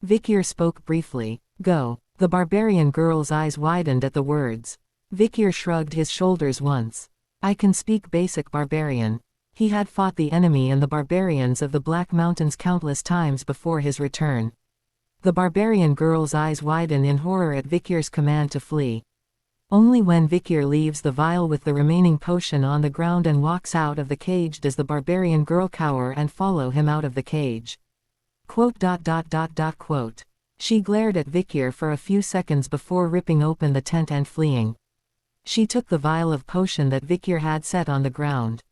[SPEAKER 1] Vikir spoke briefly. Go. The barbarian girl's eyes widened at the words. Vikir shrugged his shoulders once. I can speak basic barbarian. He had fought the enemy and the barbarians of the Black Mountains countless times before his return. The barbarian girl's eyes widen in horror at Vikir's command to flee. Only when Vikir leaves the vial with the remaining potion on the ground and walks out of the cage does the barbarian girl cower and follow him out of the cage. She glared at Vikir for a few seconds before ripping open the tent and fleeing. She took the vial of potion that Vikir had set on the ground.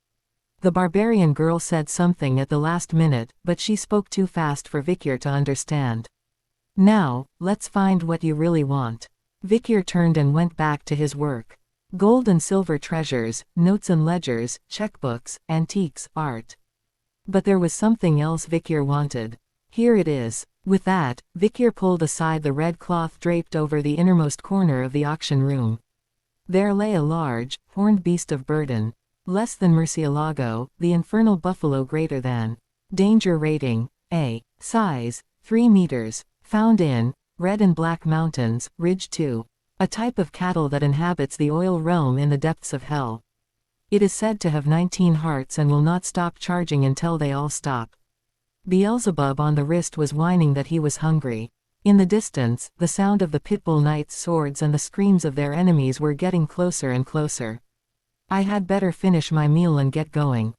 [SPEAKER 1] The barbarian girl said something at the last minute, but she spoke too fast for Vikir to understand. Now, let's find what you really want. Vikir turned and went back to his work. Gold and silver treasures, notes and ledgers, checkbooks, antiques, art. But there was something else Vikir wanted. Here it is. With that, Vikir pulled aside the red cloth draped over the innermost corner of the auction room. There lay a large, horned beast of burden. Less than Murcielago, the infernal buffalo greater than. Danger rating, A. Size, 3 meters. Found in, Red and Black Mountains, Ridge 2. A type of cattle that inhabits the oil realm in the depths of hell. It is said to have 19 hearts and will not stop charging until they all stop. Beelzebub on the wrist was whining that he was hungry. In the distance, the sound of the Pitbull Knights' swords and the screams of their enemies were getting closer and closer. I had better finish my meal and get going.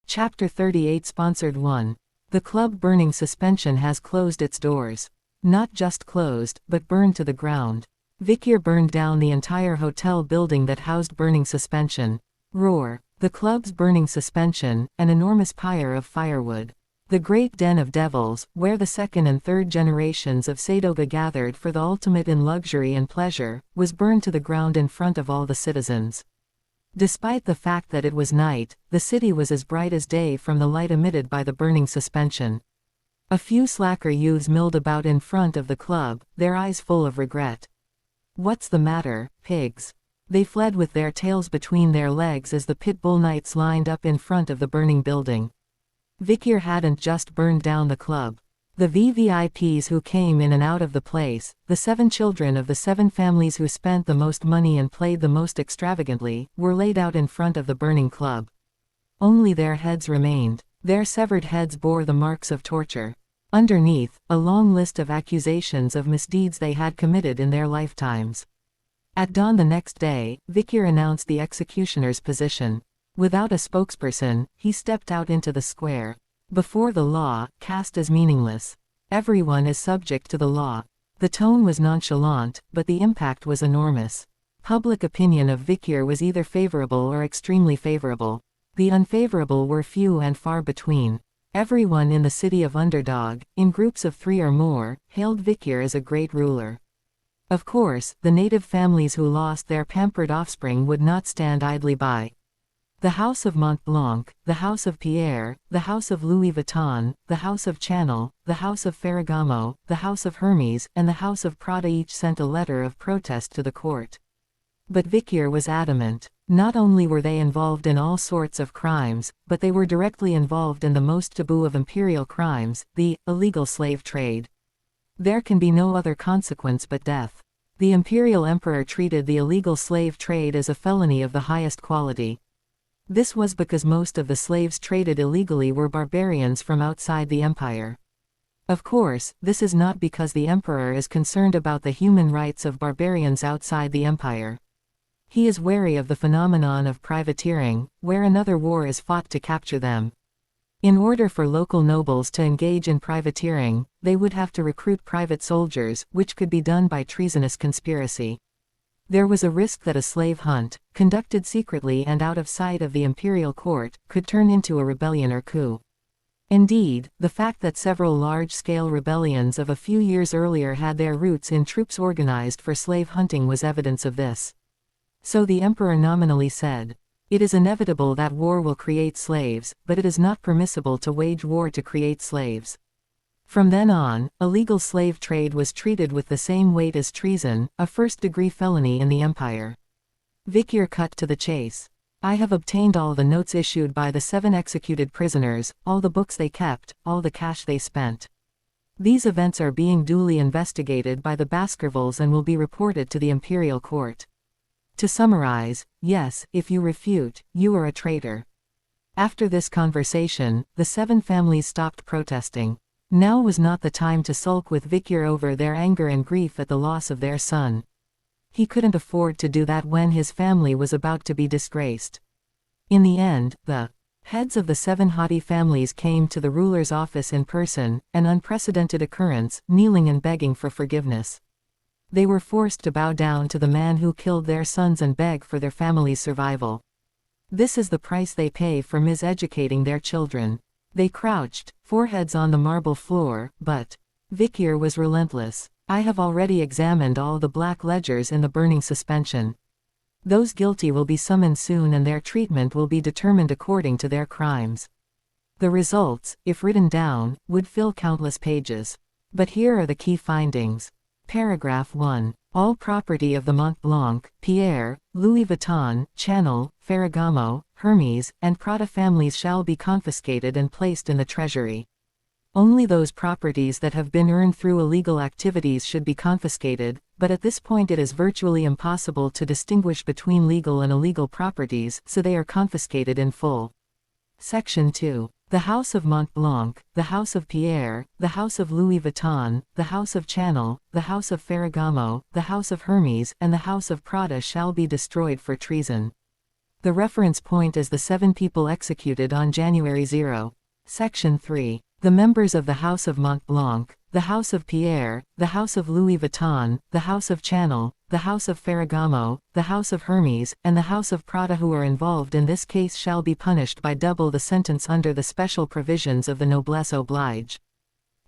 [SPEAKER 1] Chapter 38 Sponsored 1. The club Burning Suspension has closed its doors. Not just closed, but burned to the ground. Vikir burned down the entire hotel building that housed Burning Suspension. Roar. The club's Burning Suspension, an enormous pyre of firewood. The great den of devils, where the second and third generations of Sadoga gathered for the ultimate in luxury and pleasure, was burned to the ground in front of all the citizens. Despite the fact that it was night, the city was as bright as day from the light emitted by the Burning Suspension. A few slacker youths milled about in front of the club, their eyes full of regret. What's the matter, pigs? They fled with their tails between their legs as the Pitbull Knights lined up in front of the burning building. Vikir hadn't just burned down the club. The VVIPs who came in and out of the place, the 7 children of the 7 families who spent the most money and played the most extravagantly, were laid out in front of the burning club. Only their heads remained. Their severed heads bore the marks of torture. Underneath, a long list of accusations of misdeeds they had committed in their lifetimes. At dawn the next day, Vikir announced the executioner's position. Without a spokesperson, he stepped out into the square. Before the law, caste is meaningless. Everyone is subject to the law. The tone was nonchalant, but the impact was enormous. Public opinion of Vikir was either favorable or extremely favorable. The unfavorable were few and far between. Everyone in the city of Underdog, in groups of 3 or more, hailed Vikir as a great ruler. Of course, the native families who lost their pampered offspring would not stand idly by. The House of Montblanc, the House of Pierre, the House of Louis Vuitton, the House of Channel, the House of Ferragamo, the House of Hermes, and the House of Prada each sent a letter of protest to the court. But Vikir was adamant. Not only were they involved in all sorts of crimes, but they were directly involved in the most taboo of imperial crimes, the illegal slave trade. There can be no other consequence but death. The imperial emperor treated the illegal slave trade as a felony of the highest quality. This was because most of the slaves traded illegally were barbarians from outside the empire. Of course, this is not because the emperor is concerned about the human rights of barbarians outside the empire. He is wary of the phenomenon of privateering, where another war is fought to capture them. In order for local nobles to engage in privateering, they would have to recruit private soldiers, which could be done by treasonous conspiracy. There was a risk that a slave hunt, conducted secretly and out of sight of the imperial court, could turn into a rebellion or coup. Indeed, the fact that several large-scale rebellions of a few years earlier had their roots in troops organized for slave hunting was evidence of this. So the emperor nominally said, "It is inevitable that war will create slaves, but it is not permissible to wage war to create slaves." From then on, illegal slave trade was treated with the same weight as treason, a first-degree felony in the empire. Vikyr cut to the chase. "I have obtained all the notes issued by the 7 executed prisoners, all the books they kept, all the cash they spent. These events are being duly investigated by the Baskervilles and will be reported to the imperial court. To summarize, yes, if you refute, you are a traitor." After this conversation, the 7 families stopped protesting. Now was not the time to sulk with Vikyr over their anger and grief at the loss of their son. He couldn't afford to do that when his family was about to be disgraced. In the end, the heads of the 7 haughty families came to the ruler's office in person, an unprecedented occurrence, kneeling and begging for forgiveness. They were forced to bow down to the man who killed their sons and beg for their family's survival. This is the price they pay for miseducating their children. They crouched, foreheads on the marble floor, but Vikyr was relentless. "I have already examined all the black ledgers in the burning suspension. Those guilty will be summoned soon and their treatment will be determined according to their crimes. The results, if written down, would fill countless pages. But here are the key findings. Paragraph 1. All property of the Mont Blanc, Pierre, Louis Vuitton, Chanel, Ferragamo, Hermes, and Prada families shall be confiscated and placed in the treasury. Only those properties that have been earned through illegal activities should be confiscated, but at this point it is virtually impossible to distinguish between legal and illegal properties, so they are confiscated in full." Section 2. The House of Mont Blanc, the House of Pierre, the House of Louis Vuitton, the House of Chanel, the House of Ferragamo, the House of Hermes, and the House of Prada shall be destroyed for treason. The reference point is the 7 people executed on January 0. Section 3. The members of the House of Mont Blanc, the House of Pierre, the House of Louis Vuitton, the House of Chanel, the House of Ferragamo, the House of Hermes, and the House of Prada who are involved in this case shall be punished by double the sentence under the special provisions of the noblesse oblige.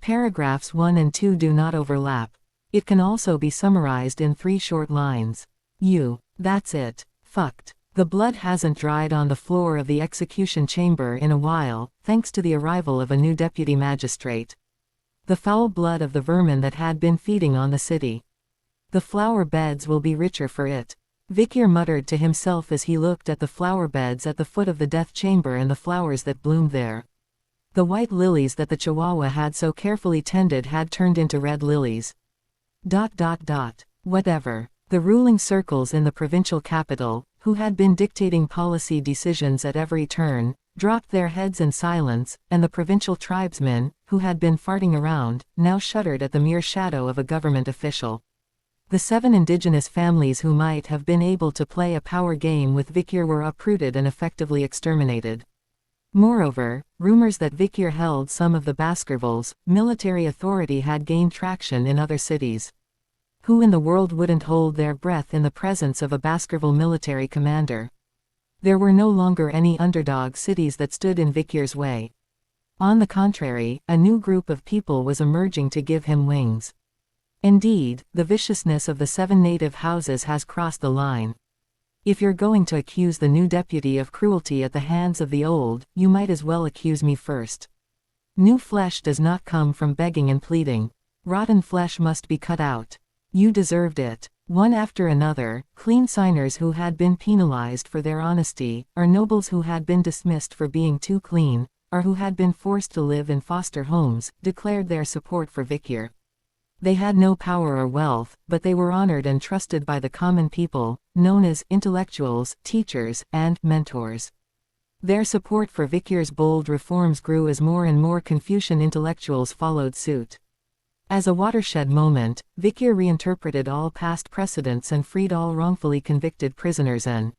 [SPEAKER 1] Paragraphs 1 and 2 do not overlap. It can also be summarized in 3 short lines. That's it. Fucked. The blood hasn't dried on the floor of the execution chamber in a while, thanks to the arrival of a new deputy magistrate. The foul blood of the vermin that had been feeding on the city. The flower beds will be richer for it. Vikyr muttered to himself as he looked at the flower beds at the foot of the death chamber and the flowers that bloomed there. The white lilies that the Chihuahua had so carefully tended had turned into red lilies. Whatever. The ruling circles in the provincial capital, who had been dictating policy decisions at every turn, dropped their heads in silence, and the provincial tribesmen, who had been farting around, now shuddered at the mere shadow of a government official. The 7 indigenous families who might have been able to play a power game with Vikyr were uprooted and effectively exterminated. Moreover, rumors that Vikyr held some of the Baskervilles' military authority had gained traction in other cities. Who in the world wouldn't hold their breath in the presence of a Baskerville military commander? There were no longer any underdog cities that stood in Vikyr's way. On the contrary, a new group of people was emerging to give him wings. Indeed, the viciousness of the 7 native houses has crossed the line. If you're going to accuse the new deputy of cruelty at the hands of the old, you might as well accuse me first. New flesh does not come from begging and pleading. Rotten flesh must be cut out. You deserved it. One after another, clean signers who had been penalized for their honesty, or nobles who had been dismissed for being too clean, or who had been forced to live in foster homes, declared their support for Vikyr. They had no power or wealth, but they were honored and trusted by the common people, known as intellectuals, teachers, and mentors. Their support for Vikir's bold reforms grew as more and more Confucian intellectuals followed suit. As a watershed moment, Vikir reinterpreted all past precedents and freed all wrongfully convicted prisoners and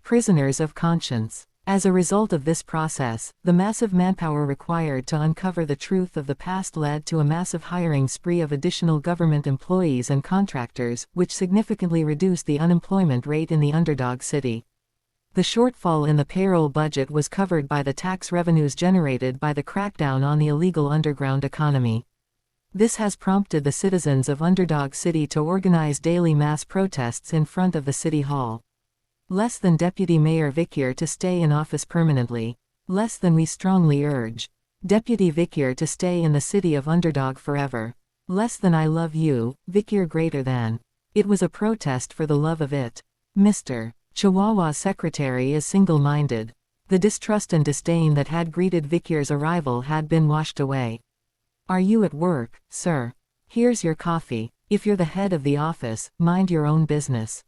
[SPEAKER 1] prisoners of conscience. As a result of this process, the massive manpower required to uncover the truth of the past led to a massive hiring spree of additional government employees and contractors, which significantly reduced the unemployment rate in the underdog city. The shortfall in the payroll budget was covered by the tax revenues generated by the crackdown on the illegal underground economy. This has prompted the citizens of Underdog City to organize daily mass protests in front of the city hall. Less than Deputy Mayor Vikir to stay in office permanently. Less than we strongly urge. Deputy Vikir to stay in the city of Underdog forever. Less than I love you, Vikir greater than. It was a protest for the love of it. Mr. Chihuahua's secretary is single-minded. The distrust and disdain that had greeted Vikir's arrival had been washed away. Are you at work, sir? Here's your coffee. If you're the head of the office, mind your own business.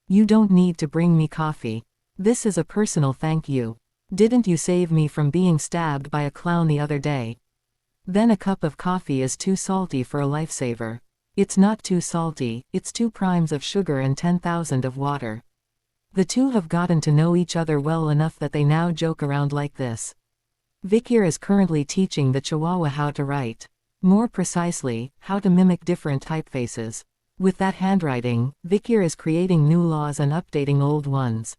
[SPEAKER 1] You don't need to bring me coffee. This is a personal thank you. Didn't you save me from being stabbed by a clown the other day? Then a cup of coffee is too salty for a lifesaver. It's not too salty, it's 2 primes of sugar and 10,000 of water. The two have gotten to know each other well enough that they now joke around like this. Vikir is currently teaching the Chihuahua how to write. More precisely, how to mimic different typefaces. With that handwriting, Vikir is creating new laws and updating old ones.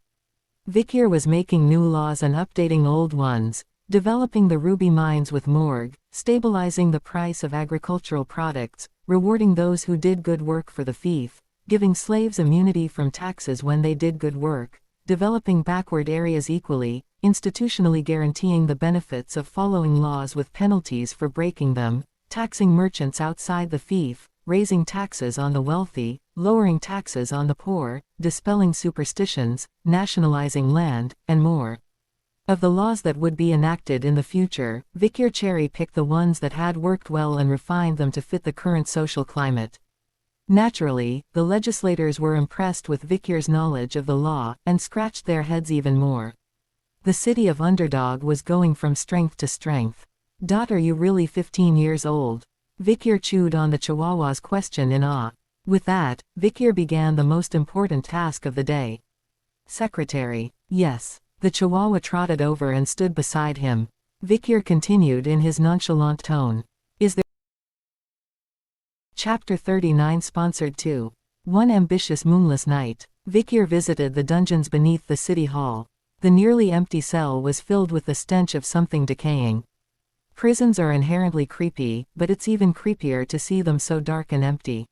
[SPEAKER 1] Vikir was making new laws and updating old ones, developing the ruby mines with morgue, stabilizing the price of agricultural products, rewarding those who did good work for the fief, giving slaves immunity from taxes when they did good work, developing backward areas equally, institutionally guaranteeing the benefits of following laws with penalties for breaking them, taxing merchants outside the fief, raising taxes on the wealthy, lowering taxes on the poor, dispelling superstitions, nationalizing land, and more. Of the laws that would be enacted in the future, Vikir cherry-picked the ones that had worked well and refined them to fit the current social climate. Naturally, the legislators were impressed with Vikir's knowledge of the law, and scratched their heads even more. The city of Underdog was going from strength to strength. Are you really 15 years old? Vikir chewed on the Chihuahua's question in awe. With that, Vikir began the most important task of the day. Secretary. Yes. The Chihuahua trotted over and stood beside him. Vikir continued in his nonchalant tone. Is there Chapter 39 Sponsored 2. One ambitious moonless night, Vikir visited the dungeons beneath the city hall. The nearly empty cell was filled with the stench of something decaying. Prisons are inherently creepy, but it's even creepier to see them so dark and empty.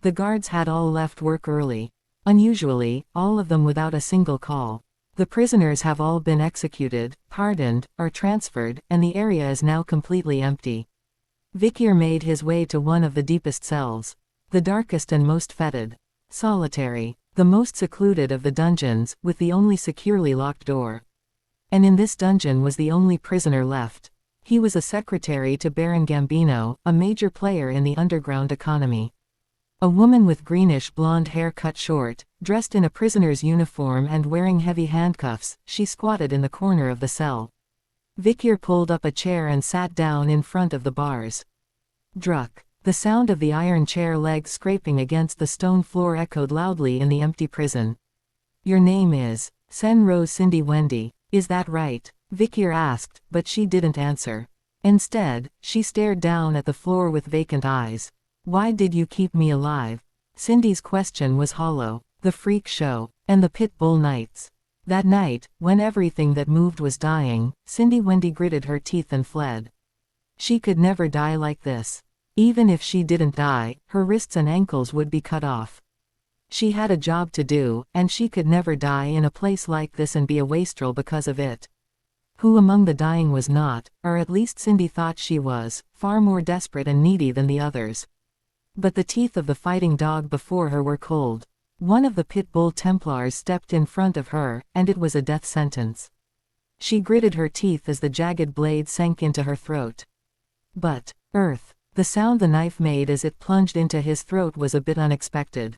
[SPEAKER 1] The guards had all left work early. Unusually, all of them without a single call. The prisoners have all been executed, pardoned, or transferred, and the area is now completely empty. Vikir made his way to one of the deepest cells. The darkest and most fetid. Solitary. The most secluded of the dungeons, with the only securely locked door. And in this dungeon was the only prisoner left. He was a secretary to Baron Gambino, a major player in the underground economy. A woman with greenish blonde hair cut short, dressed in a prisoner's uniform and wearing heavy handcuffs, she squatted in the corner of the cell. Vikir pulled up a chair and sat down in front of the bars. Druck. The sound of the iron chair legs scraping against the stone floor echoed loudly in the empty prison. Your name is Sen Rose Cindy Wendy, is that right? Vikir asked, but she didn't answer. Instead, she stared down at the floor with vacant eyes. Why did you keep me alive? Cindy's question was hollow. The freak show, and the pit bull nights. That night, when everything that moved was dying, Cindy Wendy gritted her teeth and fled. She could never die like this. Even if she didn't die, her wrists and ankles would be cut off. She had a job to do, and she could never die in a place like this and be a wastrel because of it. Who among the dying was not, or at least Cindy thought she was, far more desperate and needy than the others. But the teeth of the fighting dog before her were cold. One of the pit bull Templars stepped in front of her, and it was a death sentence. She gritted her teeth as the jagged blade sank into her throat. But, earth, the sound the knife made as it plunged into his throat was a bit unexpected.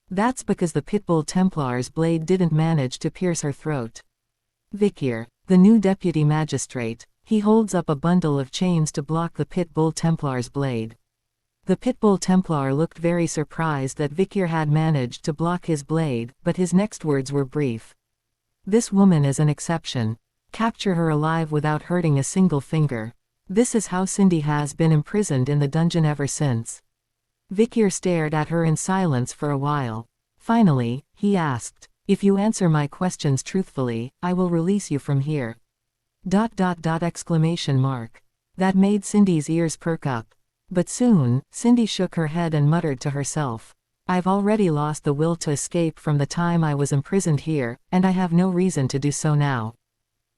[SPEAKER 1] That's because the pit bull Templar's blade didn't manage to pierce her throat. Vikir, the new deputy magistrate. He holds up a bundle of chains to block the pit bull Templar's blade. The pit bull Templar looked very surprised that Vikir had managed to block his blade, but his next words were brief. This woman is an exception. Capture her alive without hurting a single finger. This is how Cindy has been imprisoned in the dungeon ever since. Vikir stared at her in silence for a while. Finally, he asked, "If you answer my questions truthfully, I will release you from here." ... Exclamation mark. That made Cindy's ears perk up. But soon, Cindy shook her head and muttered to herself, "I've already lost the will to escape from the time I was imprisoned here, and I have no reason to do so now."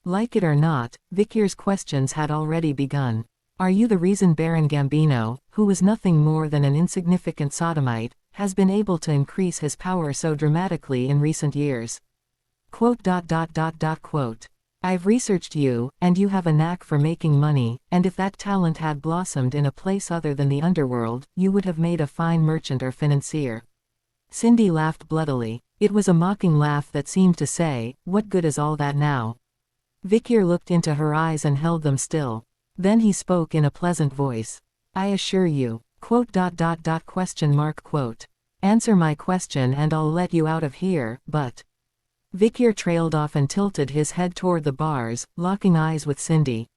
[SPEAKER 1] Like it or not, Vikir's questions had already begun. "Are you the reason Baron Gambino, who was nothing more than an insignificant sodomite, has been able to increase his power so dramatically in recent years?" "I've researched you, and you have a knack for making money, and if that talent had blossomed in a place other than the underworld, you would have made a fine merchant or financier." Cindy laughed bloodily. It was a mocking laugh that seemed to say, "What good is all that now?" Vikir looked into her eyes and held them still. Then he spoke in a pleasant voice. "I assure you, ... Answer my question and I'll let you out of here, but..." Vikir trailed off and tilted his head toward the bars, locking eyes with Cindy.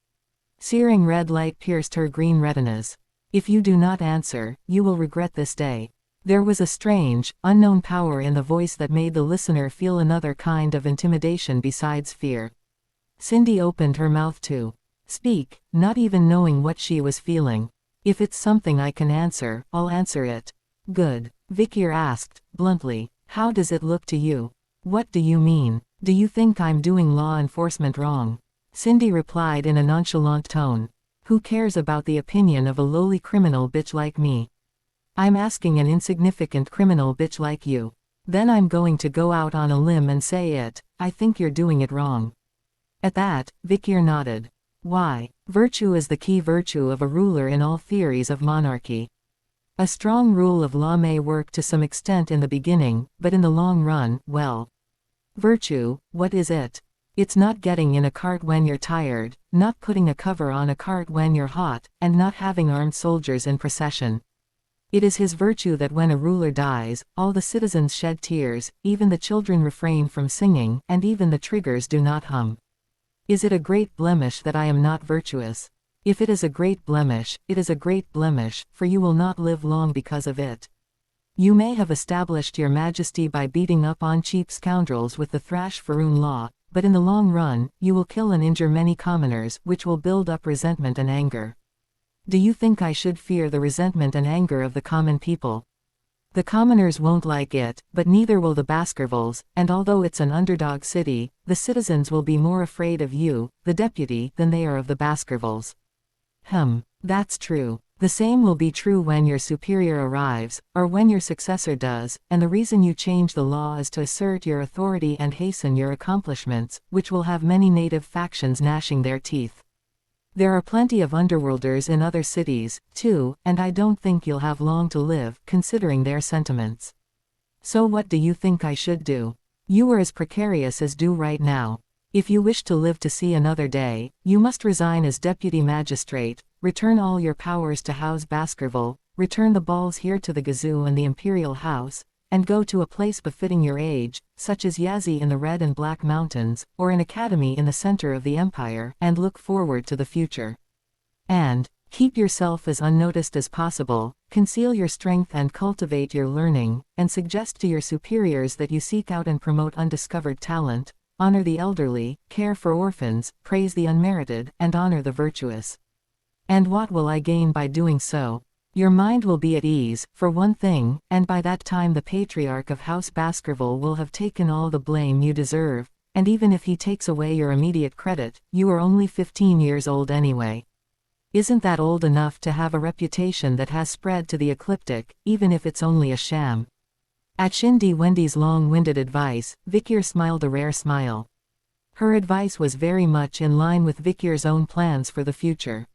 [SPEAKER 1] Searing red light pierced her green retinas. "If you do not answer, you will regret this day." There was a strange, unknown power in the voice that made the listener feel another kind of intimidation besides fear. Cindy opened her mouth to speak, not even knowing what she was feeling. "If it's something I can answer, I'll answer it." "Good," Vikir asked, bluntly. "How does it look to you?" "What do you mean? Do you think I'm doing law enforcement wrong?" Cindy replied in a nonchalant tone. "Who cares about the opinion of a lowly criminal bitch like me? I'm asking an insignificant criminal bitch like you. Then I'm going to go out on a limb and say it, I think you're doing it wrong." At that, Vikir nodded. "Why? Virtue is the key virtue of a ruler in all theories of monarchy. A strong rule of law may work to some extent in the beginning, but in the long run, well. Virtue, what is it? It's not getting in a cart when you're tired, not putting a cover on a cart when you're hot, and not having armed soldiers in procession. It is his virtue that when a ruler dies, all the citizens shed tears, even the children refrain from singing, and even the triggers do not hum. Is it a great blemish that I am not virtuous? If it is a great blemish, it is a great blemish, for you will not live long because of it. You may have established your majesty by beating up on cheap scoundrels with the thrash Faroon law, but in the long run, you will kill and injure many commoners, which will build up resentment and anger. Do you think I should fear the resentment and anger of the common people? The commoners won't like it, but neither will the Baskervilles, and although it's an underdog city, the citizens will be more afraid of you, the deputy, than they are of the Baskervilles." That's true. The same will be true when your superior arrives, or when your successor does, and the reason you change the law is to assert your authority and hasten your accomplishments, which will have many native factions gnashing their teeth. There are plenty of underworlders in other cities, too, and I don't think you'll have long to live, considering their sentiments. So what do you think I should do? You are as precarious as do right now. If you wish to live to see another day, you must resign as deputy magistrate, return all your powers to House Baskerville, return the balls here to the Gazoo and the Imperial House, and go to a place befitting your age, such as Yazzie in the Red and Black Mountains, or an academy in the center of the Empire, and look forward to the future. And keep yourself as unnoticed as possible, conceal your strength and cultivate your learning, and suggest to your superiors that you seek out and promote undiscovered talent, honor the elderly, care for orphans, praise the unmerited, and honor the virtuous. And what will I gain by doing so? Your mind will be at ease, for one thing, and by that time the patriarch of House Baskerville will have taken all the blame you deserve, and even if he takes away your immediate credit, you are only 15 years old anyway. Isn't that old enough to have a reputation that has spread to the ecliptic, even if it's only a sham? At Shindy Wendy's long-winded advice, Vikir smiled a rare smile. Her advice was very much in line with Vikir's own plans for the future.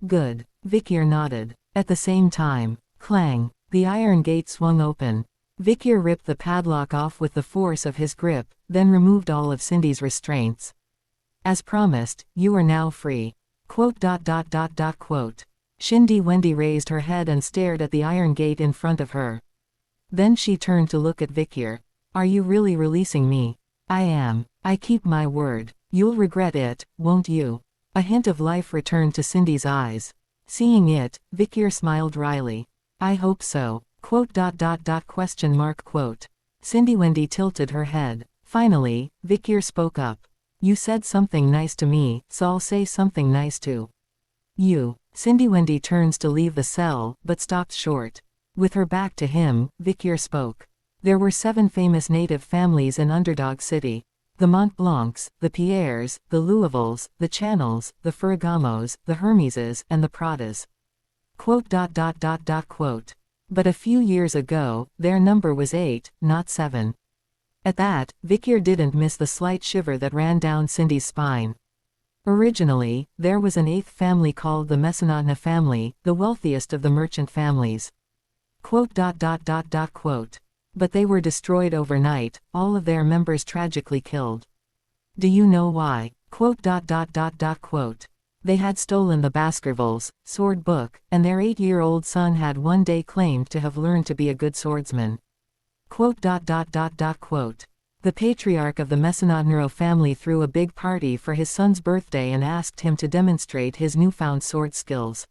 [SPEAKER 1] Good. Vikir nodded. At the same time, clang, the iron gate swung open. Vikir ripped the padlock off with the force of his grip, then removed all of Cindy's restraints. As promised, you are now free. Quote. Shindy Wendy raised her head and stared at the iron gate in front of her. Then she turned to look at Vikir. Are you really releasing me? I am. I keep my word. You'll regret it, won't you? A hint of life returned to Cindy's eyes. Seeing it, Vikir smiled wryly. I hope so. Quote. Cindy Wendy tilted her head. Finally, Vikir spoke up. You said something nice to me, so I'll say something nice to you. Cindy Wendy turns to leave the cell, but stops short. With her back to him, Vikir spoke. There were 7 famous native families in Underdog City. The Montblancs, the Pierres, the Louisvilles, the Channels, the Ferragamos, the Hermeses, and the Pradas. Quote. But a few years ago, their number was 8, not 7. At that, Vikir didn't miss the slight shiver that ran down Cindy's spine. Originally, there was an 8th family called the Mesonotna family, the wealthiest of the merchant families. Quote. But they were destroyed overnight, all of their members tragically killed. Do you know why? Quote. They had stolen the Baskervilles' sword book, and their 8-year-old son had one day claimed to have learned to be a good swordsman. Quote. The patriarch of the Mesonotnero family threw a big party for his son's birthday and asked him to demonstrate his newfound sword skills.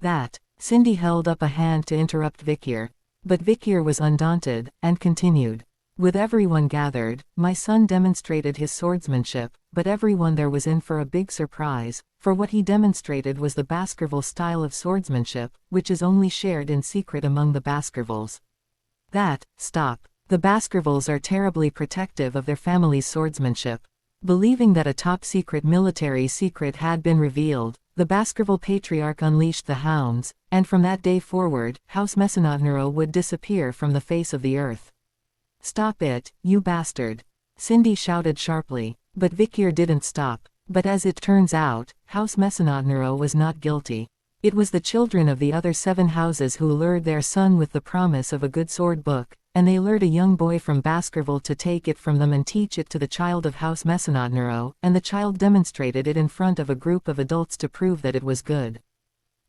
[SPEAKER 1] That. Cindy held up a hand to interrupt Vikir. But Vikir was undaunted, and continued. With everyone gathered, my son demonstrated his swordsmanship, but everyone there was in for a big surprise, for what he demonstrated was the Baskerville style of swordsmanship, which is only shared in secret among the Baskervilles. Stop. The Baskervilles are terribly protective of their family's swordsmanship. Believing that a top-secret military secret had been revealed, the Baskerville patriarch unleashed the hounds, and from that day forward, House Mesonotnero would disappear from the face of the earth. Stop it, you bastard! Cindy shouted sharply. But Vikir didn't stop. But as it turns out, House Mesonotnero was not guilty. It was the children of the other 7 houses who lured their son with the promise of a good sword book, and they lured a young boy from Baskerville to take it from them and teach it to the child of House Mesonotnero, and the child demonstrated it in front of a group of adults to prove that it was good.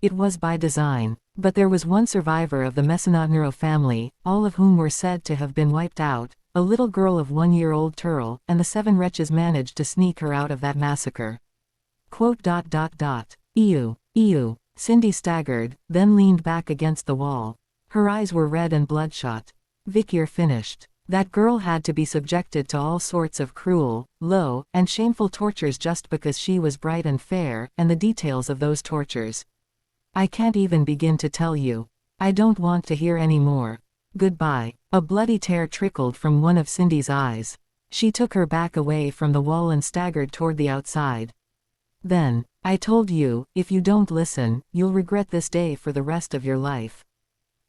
[SPEAKER 1] It was by design. But there was one survivor of the Mesonotnero family, all of whom were said to have been wiped out, a little girl of 1-year-old Turl, and the 7 wretches managed to sneak her out of that massacre. Quote. Ew. Cindy staggered, then leaned back against the wall. Her eyes were red and bloodshot. Vikir finished. That girl had to be subjected to all sorts of cruel, low, and shameful tortures just because she was bright and fair, and the details of those tortures. I can't even begin to tell you. I don't want to hear any more. Goodbye. A bloody tear trickled from one of Cindy's eyes. She took her back away from the wall and staggered toward the outside. Then, I told you, if you don't listen, you'll regret this day for the rest of your life.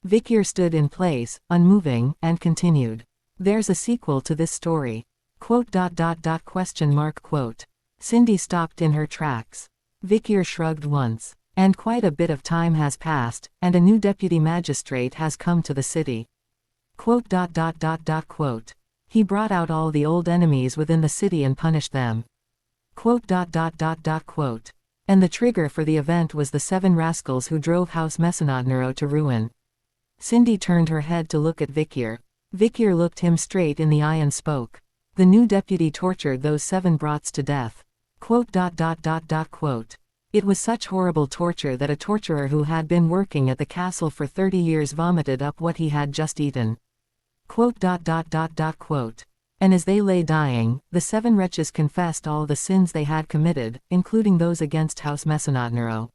[SPEAKER 1] Vikir stood in place, unmoving, and continued. There's a sequel to this story. Quote. Cindy stopped in her tracks. Vikir shrugged once. And quite a bit of time has passed, and a new deputy magistrate has come to the city. Quote. He brought out all the old enemies within the city and punished them. Quote. And the trigger for the event was the 7 rascals who drove House Mesonotnero to ruin. Cindy turned her head to look at Vikir. Vikir looked him straight in the eye and spoke. The new deputy tortured those 7 brats to death. Quote. It was such horrible torture that a torturer who had been working at the castle for 30 years vomited up what he had just eaten. Quote. And as they lay dying, the 7 wretches confessed all the sins they had committed, including those against House Mesonotnero.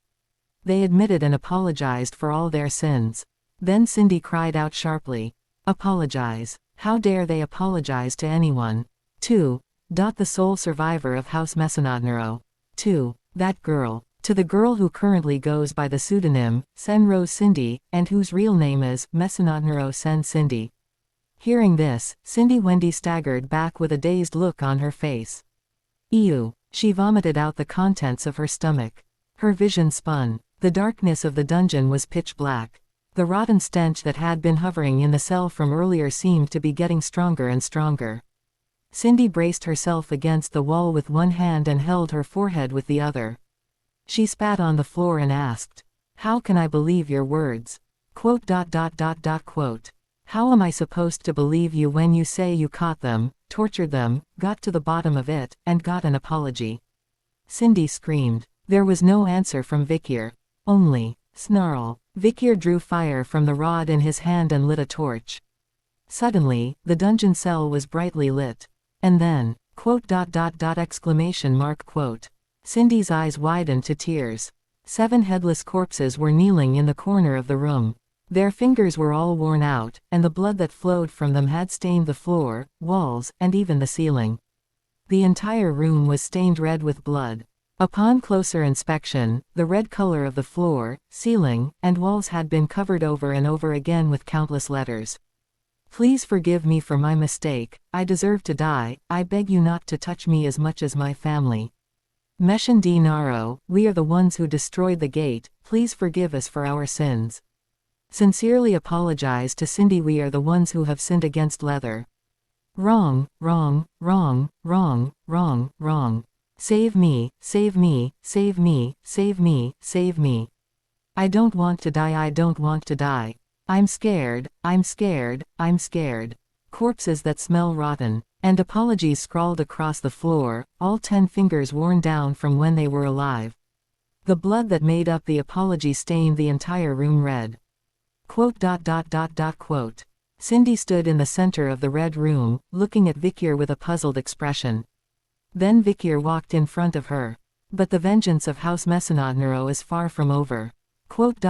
[SPEAKER 1] They admitted and apologized for all their sins. Then Cindy cried out sharply. Apologize. How dare they apologize to anyone? 2. The sole survivor of House Mesonotnero. 2. That girl. To the girl who currently goes by the pseudonym, Sen Rose Cindy, and whose real name is Mesonotnero Sen Cindy. Hearing this, Cindy Wendy staggered back with a dazed look on her face. Ew. She vomited out the contents of her stomach. Her vision spun. The darkness of the dungeon was pitch black. The rotten stench that had been hovering in the cell from earlier seemed to be getting stronger and stronger. Cindy braced herself against the wall with one hand and held her forehead with the other. She spat on the floor and asked, "How can I believe your words? Quote. How am I supposed to believe you when you say you caught them, tortured them, got to the bottom of it, and got an apology?" Cindy screamed. There was no answer from Vikir. Only snarl. Vikir drew fire from the rod in his hand and lit a torch. Suddenly, the dungeon cell was brightly lit. And then, quote. Cindy's eyes widened to tears. 7 headless corpses were kneeling in the corner of the room. Their fingers were all worn out, and the blood that flowed from them had stained the floor, walls, and even the ceiling. The entire room was stained red with blood. Upon closer inspection, the red color of the floor, ceiling, and walls had been covered over and over again with countless letters. "Please forgive me for my mistake, I deserve to die, I beg you not to touch me as much as my family. Meshan D. Naro, we are the ones who destroyed the gate, please forgive us for our sins. Sincerely apologize to Cindy, we are the ones who have sinned against Leather. Wrong, wrong, wrong, wrong, wrong, wrong. Save me, save me, save me, save me, save me. I don't want to die, I don't want to die. I'm scared, I'm scared, I'm scared. Corpses that smell rotten." And apologies scrawled across the floor, all 10 fingers worn down from when they were alive. The blood that made up the apology stained the entire room red. Quote. Cindy stood in the center of the red room, looking at Vikir with a puzzled expression. Then Vikir walked in front of her. But the vengeance of House Mesanodnero is far from over. Quote.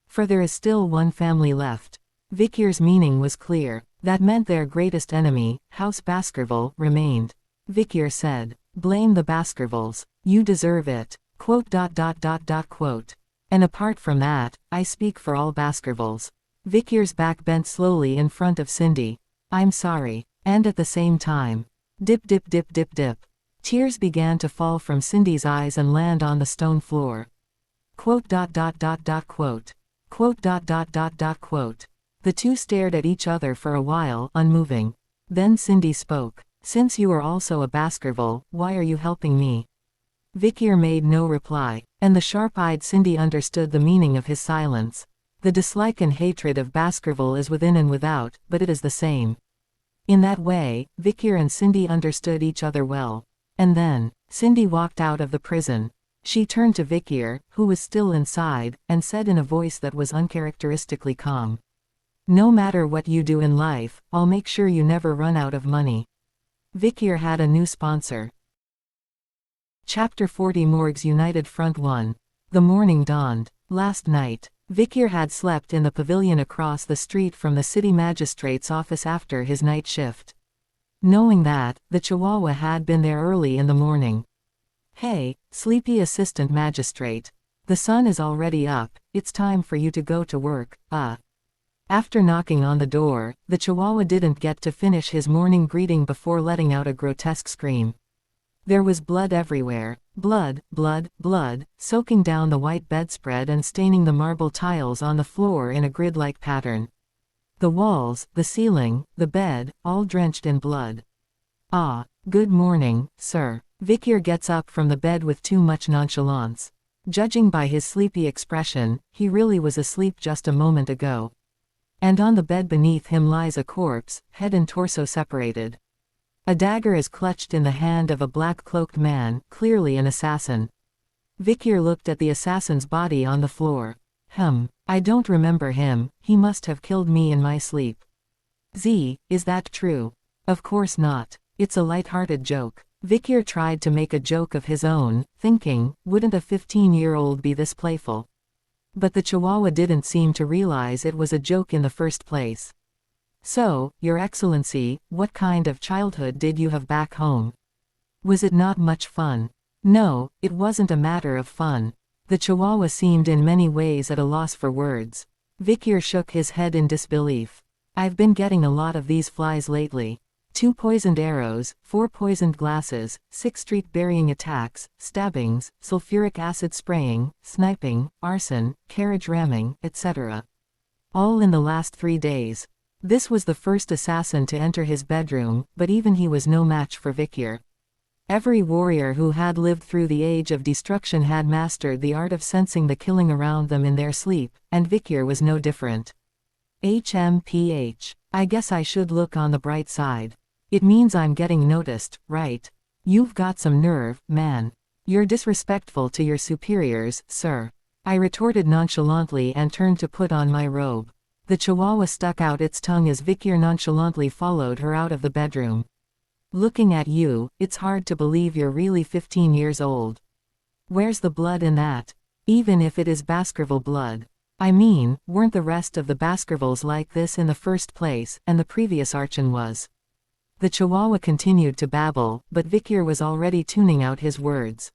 [SPEAKER 1] For there is still one family left. Vikir's meaning was clear. That meant their greatest enemy, House Baskerville, remained. Vikir said, "Blame the Baskervilles. You deserve it." Quote. And apart from that, I speak for all Baskervilles. Vikir's back bent slowly in front of Cindy. "I'm sorry." And at the same time, dip dip dip dip dip. Tears began to fall from Cindy's eyes and land on the stone floor. Quote. Quote. The two stared at each other for a while, unmoving. Then Cindy spoke. "Since you are also a Baskerville, why are you helping me?" Vikir made no reply, and the sharp-eyed Cindy understood the meaning of his silence. The dislike and hatred of Baskerville is within and without, but it is the same. In that way, Vikir and Cindy understood each other well. And then, Cindy walked out of the prison. She turned to Vikir, who was still inside, and said in a voice that was uncharacteristically calm, "No matter what you do in life, I'll make sure you never run out of money." Vikir had a new sponsor. Chapter 40 Morgues United Front 1. The morning dawned. Last night, Vikir had slept in the pavilion across the street from the city magistrate's office after his night shift. Knowing that, the Chihuahua had been there early in the morning. "Hey, sleepy assistant magistrate. The sun is already up, it's time for you to go to work, After knocking on the door, the Chihuahua didn't get to finish his morning greeting before letting out a grotesque scream. There was blood everywhere. Blood, blood, blood, soaking down the white bedspread and staining the marble tiles on the floor in a grid-like pattern. The walls, the ceiling, the bed, all drenched in blood. "Ah, good morning, sir." Vikir gets up from the bed with too much nonchalance. Judging by his sleepy expression, he really was asleep just a moment ago. And on the bed beneath him lies a corpse, head and torso separated. A dagger is clutched in the hand of a black-cloaked man, clearly an assassin. Vikir looked at the assassin's body on the floor. I don't remember him, he must have killed me in my sleep. Is that true? Of course not. It's a light-hearted joke. Vikir tried to make a joke of his own, thinking, wouldn't a 15-year-old be this playful? But the Chihuahua didn't seem to realize it was a joke in the first place. "So, Your Excellency, what kind of childhood did you have back home? Was it not much fun?" No, it wasn't a matter of fun. The Chihuahua seemed in many ways at a loss for words. Vikir shook his head in disbelief. "I've been getting a lot of these flies lately. 2 poisoned arrows, 4 poisoned glasses, 6 street-burying attacks, stabbings, sulfuric acid spraying, sniping, arson, carriage ramming, etc. All in the last 3 days. This was the first assassin to enter his bedroom, but even he was no match for Vikir. Every warrior who had lived through the age of destruction had mastered the art of sensing the killing around them in their sleep, and Vikir was no different. HMPH. I guess I should look on the bright side. It means I'm getting noticed, right? You've got some nerve, man. You're disrespectful to your superiors, sir. I retorted nonchalantly and turned to put on my robe. The chihuahua stuck out its tongue as Vikir nonchalantly followed her out of the bedroom. Looking at you, it's hard to believe you're really 15 years old. Where's the blood in that? Even if it is Baskerville blood. I mean, weren't the rest of the Baskervilles like this in the first place, and the previous Archon was? The chihuahua continued to babble, but Vikir was already tuning out his words.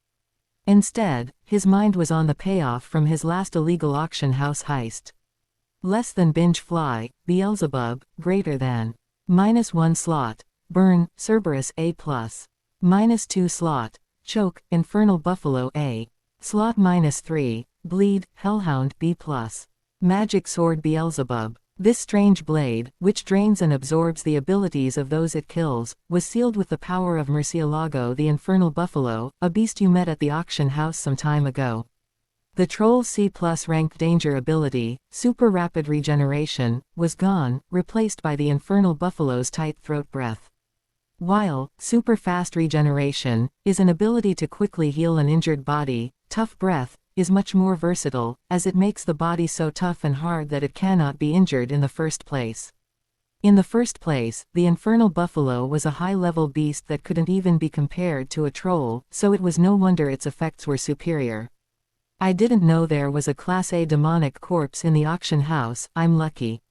[SPEAKER 1] Instead, his mind was on the payoff from his last illegal auction house heist. Less than binge fly, Beelzebub, greater than. -1 slot. Burn, Cerberus A+. -2 slot. Choke, Infernal Buffalo A. Slot -3. Bleed, Hellhound B+. Magic Sword Beelzebub. This strange blade, which drains and absorbs the abilities of those it kills, was sealed with the power of Murcielago the Infernal Buffalo, a beast you met at the auction house some time ago. The Troll's C+ ranked danger ability, Super Rapid Regeneration, was gone, replaced by the Infernal Buffalo's tight throat breath. While Super Fast Regeneration is an ability to quickly heal an injured body, Tough Breath is much more versatile, as it makes the body so tough and hard that it cannot be injured in the first place. In the first place, the Infernal Buffalo was a high-level beast that couldn't even be compared to a troll, so it was no wonder its effects were superior. I didn't know there was a Class A demonic corpse in the auction house, I'm lucky.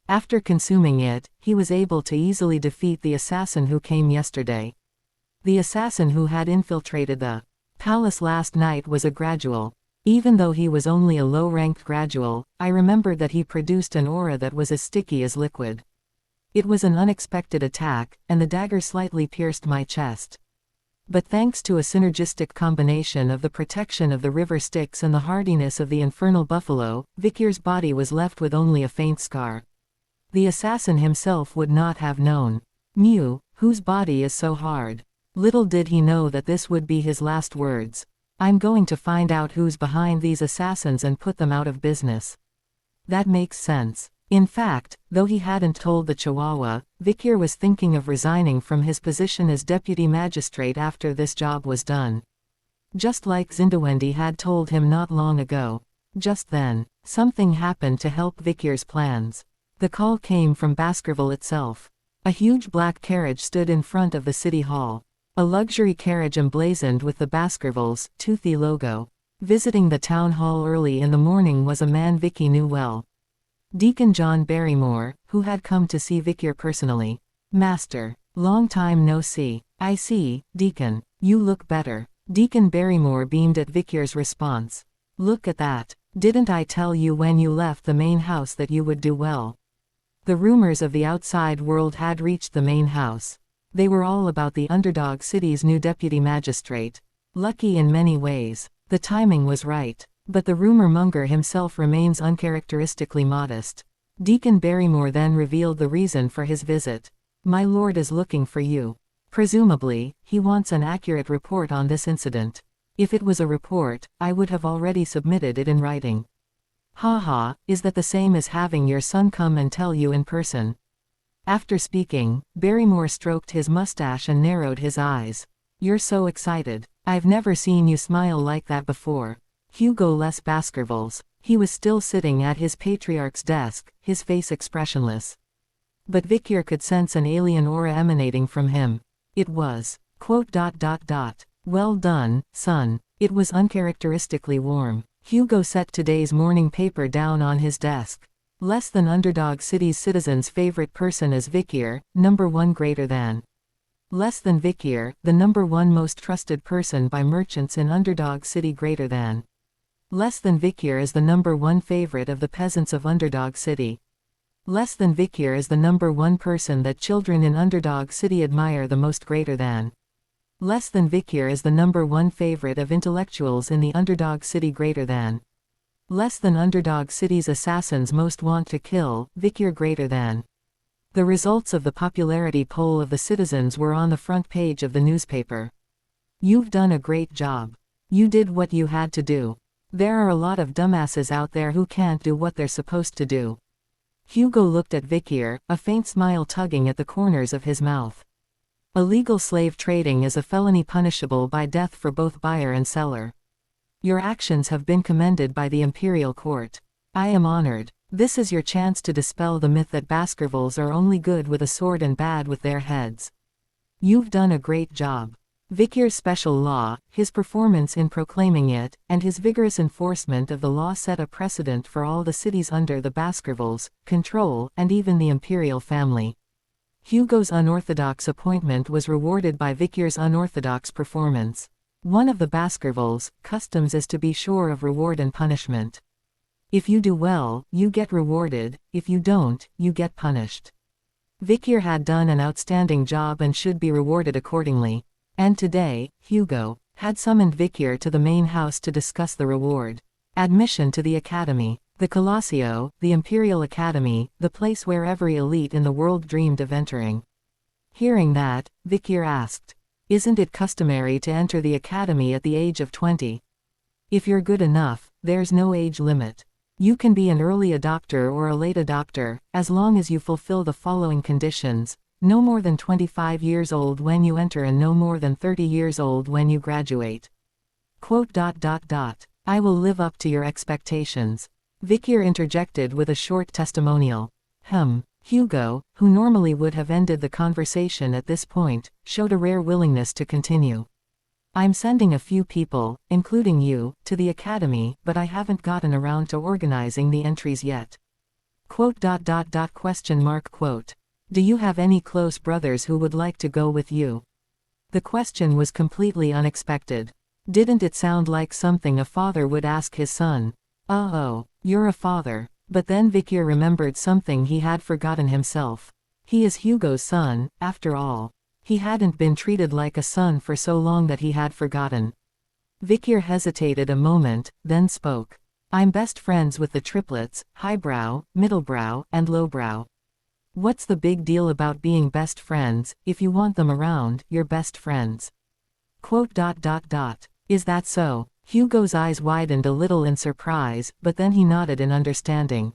[SPEAKER 1] After consuming it, he was able to easily defeat the assassin who came yesterday. The assassin who had infiltrated the palace last night was a gradual. Even though he was only a low-ranked gradual, I remembered that he produced an aura that was as sticky as liquid. It was an unexpected attack, and the dagger slightly pierced my chest. But thanks to a synergistic combination of the protection of the river Styx and the hardiness of the Infernal Buffalo, Vikir's body was left with only a faint scar. The assassin himself would not have known. Mew, whose body is so hard. Little did he know that this would be his last words. I'm going to find out who's behind these assassins and put them out of business. That makes sense. In fact, though he hadn't told the Chihuahua, Vikir was thinking of resigning from his position as deputy magistrate after this job was done. Just like Zindawendi had told him not long ago. Just then, something happened to help Vikir's plans. The call came from Baskerville itself. A huge black carriage stood in front of the city hall. A luxury carriage emblazoned with the Baskervilles' toothy logo. Visiting the town hall early in the morning was a man Vicky knew well. Deacon John Barrymore, who had come to see Vikir personally. Master, long time no see. I see, Deacon. You look better. Deacon Barrymore beamed at Vikir's response. Look at that. Didn't I tell you when you left the main house that you would do well? The rumors of the outside world had reached the main house. They were all about the underdog city's new deputy magistrate. Lucky in many ways. The timing was right. But the rumor monger himself remains uncharacteristically modest. Deacon Barrymore then revealed the reason for his visit. My lord is looking for you. Presumably, he wants an accurate report on this incident. If it was a report, I would have already submitted it in writing. Haha, is that the same as having your son come and tell you in person? After speaking, Barrymore stroked his mustache and narrowed his eyes. You're so excited. I've never seen you smile like that before. Hugo Les Baskervilles. He was still sitting at his patriarch's desk, his face expressionless. But Vikir could sense an alien aura emanating from him. It was, Well done, son. It was uncharacteristically warm. Hugo set today's morning paper down on his desk. Less than Underdog City's citizens' favorite person is Vikir, number 1 greater than. Less than Vikir, the number 1 most trusted person by merchants in Underdog City greater than. Less than Vikir is the number 1 favorite of the peasants of Underdog City. Less than Vikir is the number 1 person that children in Underdog City admire the most greater than. Less than Vikir is the number 1 favorite of intellectuals in the Underdog City greater than. Less than Underdog City's assassins most want to kill, Vikir greater than. The results of the popularity poll of the citizens were on the front page of the newspaper. You've done a great job. You did what you had to do. There are a lot of dumbasses out there who can't do what they're supposed to do. Hugo looked at Vikir, a faint smile tugging at the corners of his mouth. Illegal slave trading is a felony punishable by death for both buyer and seller. Your actions have been commended by the imperial court. I am honored. This is your chance to dispel the myth that Baskervilles are only good with a sword and bad with their heads. You've done a great job. Vikir's special law, his performance in proclaiming it, and his vigorous enforcement of the law set a precedent for all the cities under the Baskervilles' control, and even the imperial family. Hugo's unorthodox appointment was rewarded by Vikir's unorthodox performance. One of the Baskervilles' customs is to be sure of reward and punishment. If you do well, you get rewarded; if you don't, you get punished. Vikir had done an outstanding job and should be rewarded accordingly. And today, Hugo had summoned Vikir to the main house to discuss the reward. Admission to the academy. The Colosseum, the Imperial Academy, the place where every elite in the world dreamed of entering. Hearing that, Vikir asked, "Isn't it customary to enter the academy at the age of 20? If you're good enough, there's no age limit. You can be an early adopter or a late adopter, as long as you fulfill the following conditions. No more than 25 years old when you enter and no more than 30 years old when you graduate. I will live up to your expectations." Vikir interjected with a short testimonial. Hugo, who normally would have ended the conversation at this point, showed a rare willingness to continue. "I'm sending a few people, including you, to the academy, but I haven't gotten around to organizing the entries yet. Do you have any close brothers who would like to go with you?" The question was completely unexpected. Didn't it sound like something a father would ask his son? Oh, you're a father. But then Vikir remembered something he had forgotten himself. He is Hugo's son, after all. He hadn't been treated like a son for so long that he had forgotten. Vikir hesitated a moment, then spoke. "I'm best friends with the triplets, highbrow, middlebrow, and lowbrow. What's the big deal about being best friends? If you want them around, you're best friends." Is that so? Hugo's eyes widened a little in surprise, but then he nodded in understanding.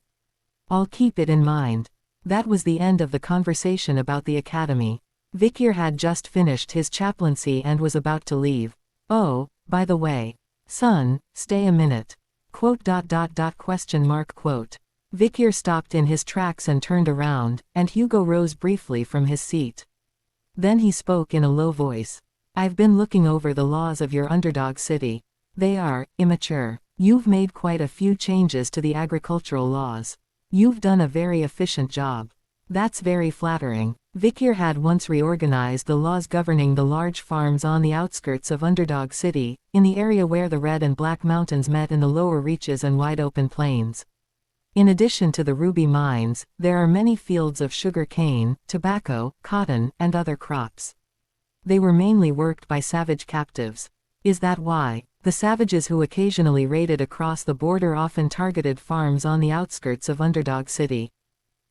[SPEAKER 1] "I'll keep it in mind." That was the end of the conversation about the academy. Vikir had just finished his chaplaincy and was about to leave. "Oh, by the way. Son, stay a minute." Vikir stopped in his tracks and turned around, and Hugo rose briefly from his seat. Then he spoke in a low voice. "I've been looking over the laws of your underdog city. They are immature. You've made quite a few changes to the agricultural laws. You've done a very efficient job." "That's very flattering." Vikir had once reorganized the laws governing the large farms on the outskirts of Underdog City, in the area where the Red and Black Mountains met in the lower reaches and wide open plains. In addition to the ruby mines, there are many fields of sugar cane, tobacco, cotton, and other crops. They were mainly worked by savage captives. Is that why? The savages who occasionally raided across the border often targeted farms on the outskirts of Underdog City.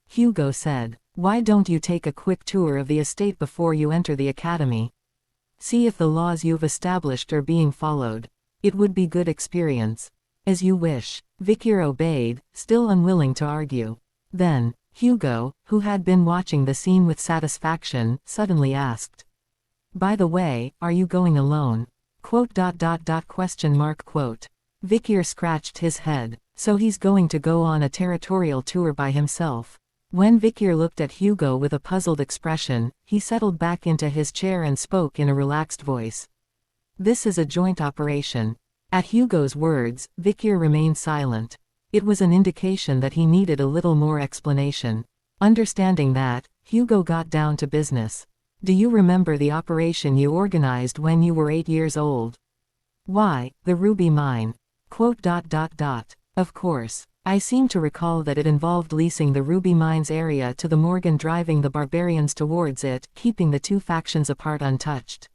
[SPEAKER 1] Hugo said, "Why don't you take a quick tour of the estate before you enter the academy? See if the laws you've established are being followed. It would be good experience." "As you wish." Vikir obeyed, still unwilling to argue. Then, Hugo, who had been watching the scene with satisfaction, suddenly asked, "By the way, are you going alone?" Vikir scratched his head. "So he's going to go on a territorial tour by himself." When Vikir looked at Hugo with a puzzled expression, he settled back into his chair and spoke in a relaxed voice. "This is a joint operation." At Hugo's words, Vikir remained silent. It was an indication that he needed a little more explanation. Understanding that, Hugo got down to business. "Do you remember the operation you organized when you were 8 years old?" "Why, the ruby mine." Of course. I seem to recall that it involved leasing the ruby mines area to the Morgan, driving the barbarians towards it, keeping the two factions apart untouched.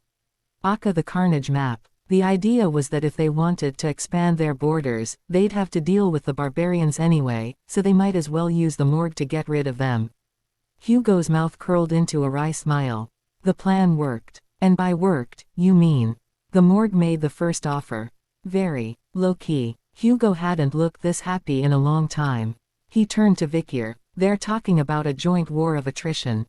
[SPEAKER 1] Aka the Carnage map. The idea was that if they wanted to expand their borders, they'd have to deal with the barbarians anyway, so they might as well use the Morg to get rid of them. Hugo's mouth curled into a wry smile. The plan worked. And by worked, you mean. The morgue made the first offer. Very low-key. Hugo hadn't looked this happy in a long time. He turned to Vikyr. They're talking about a joint war of attrition.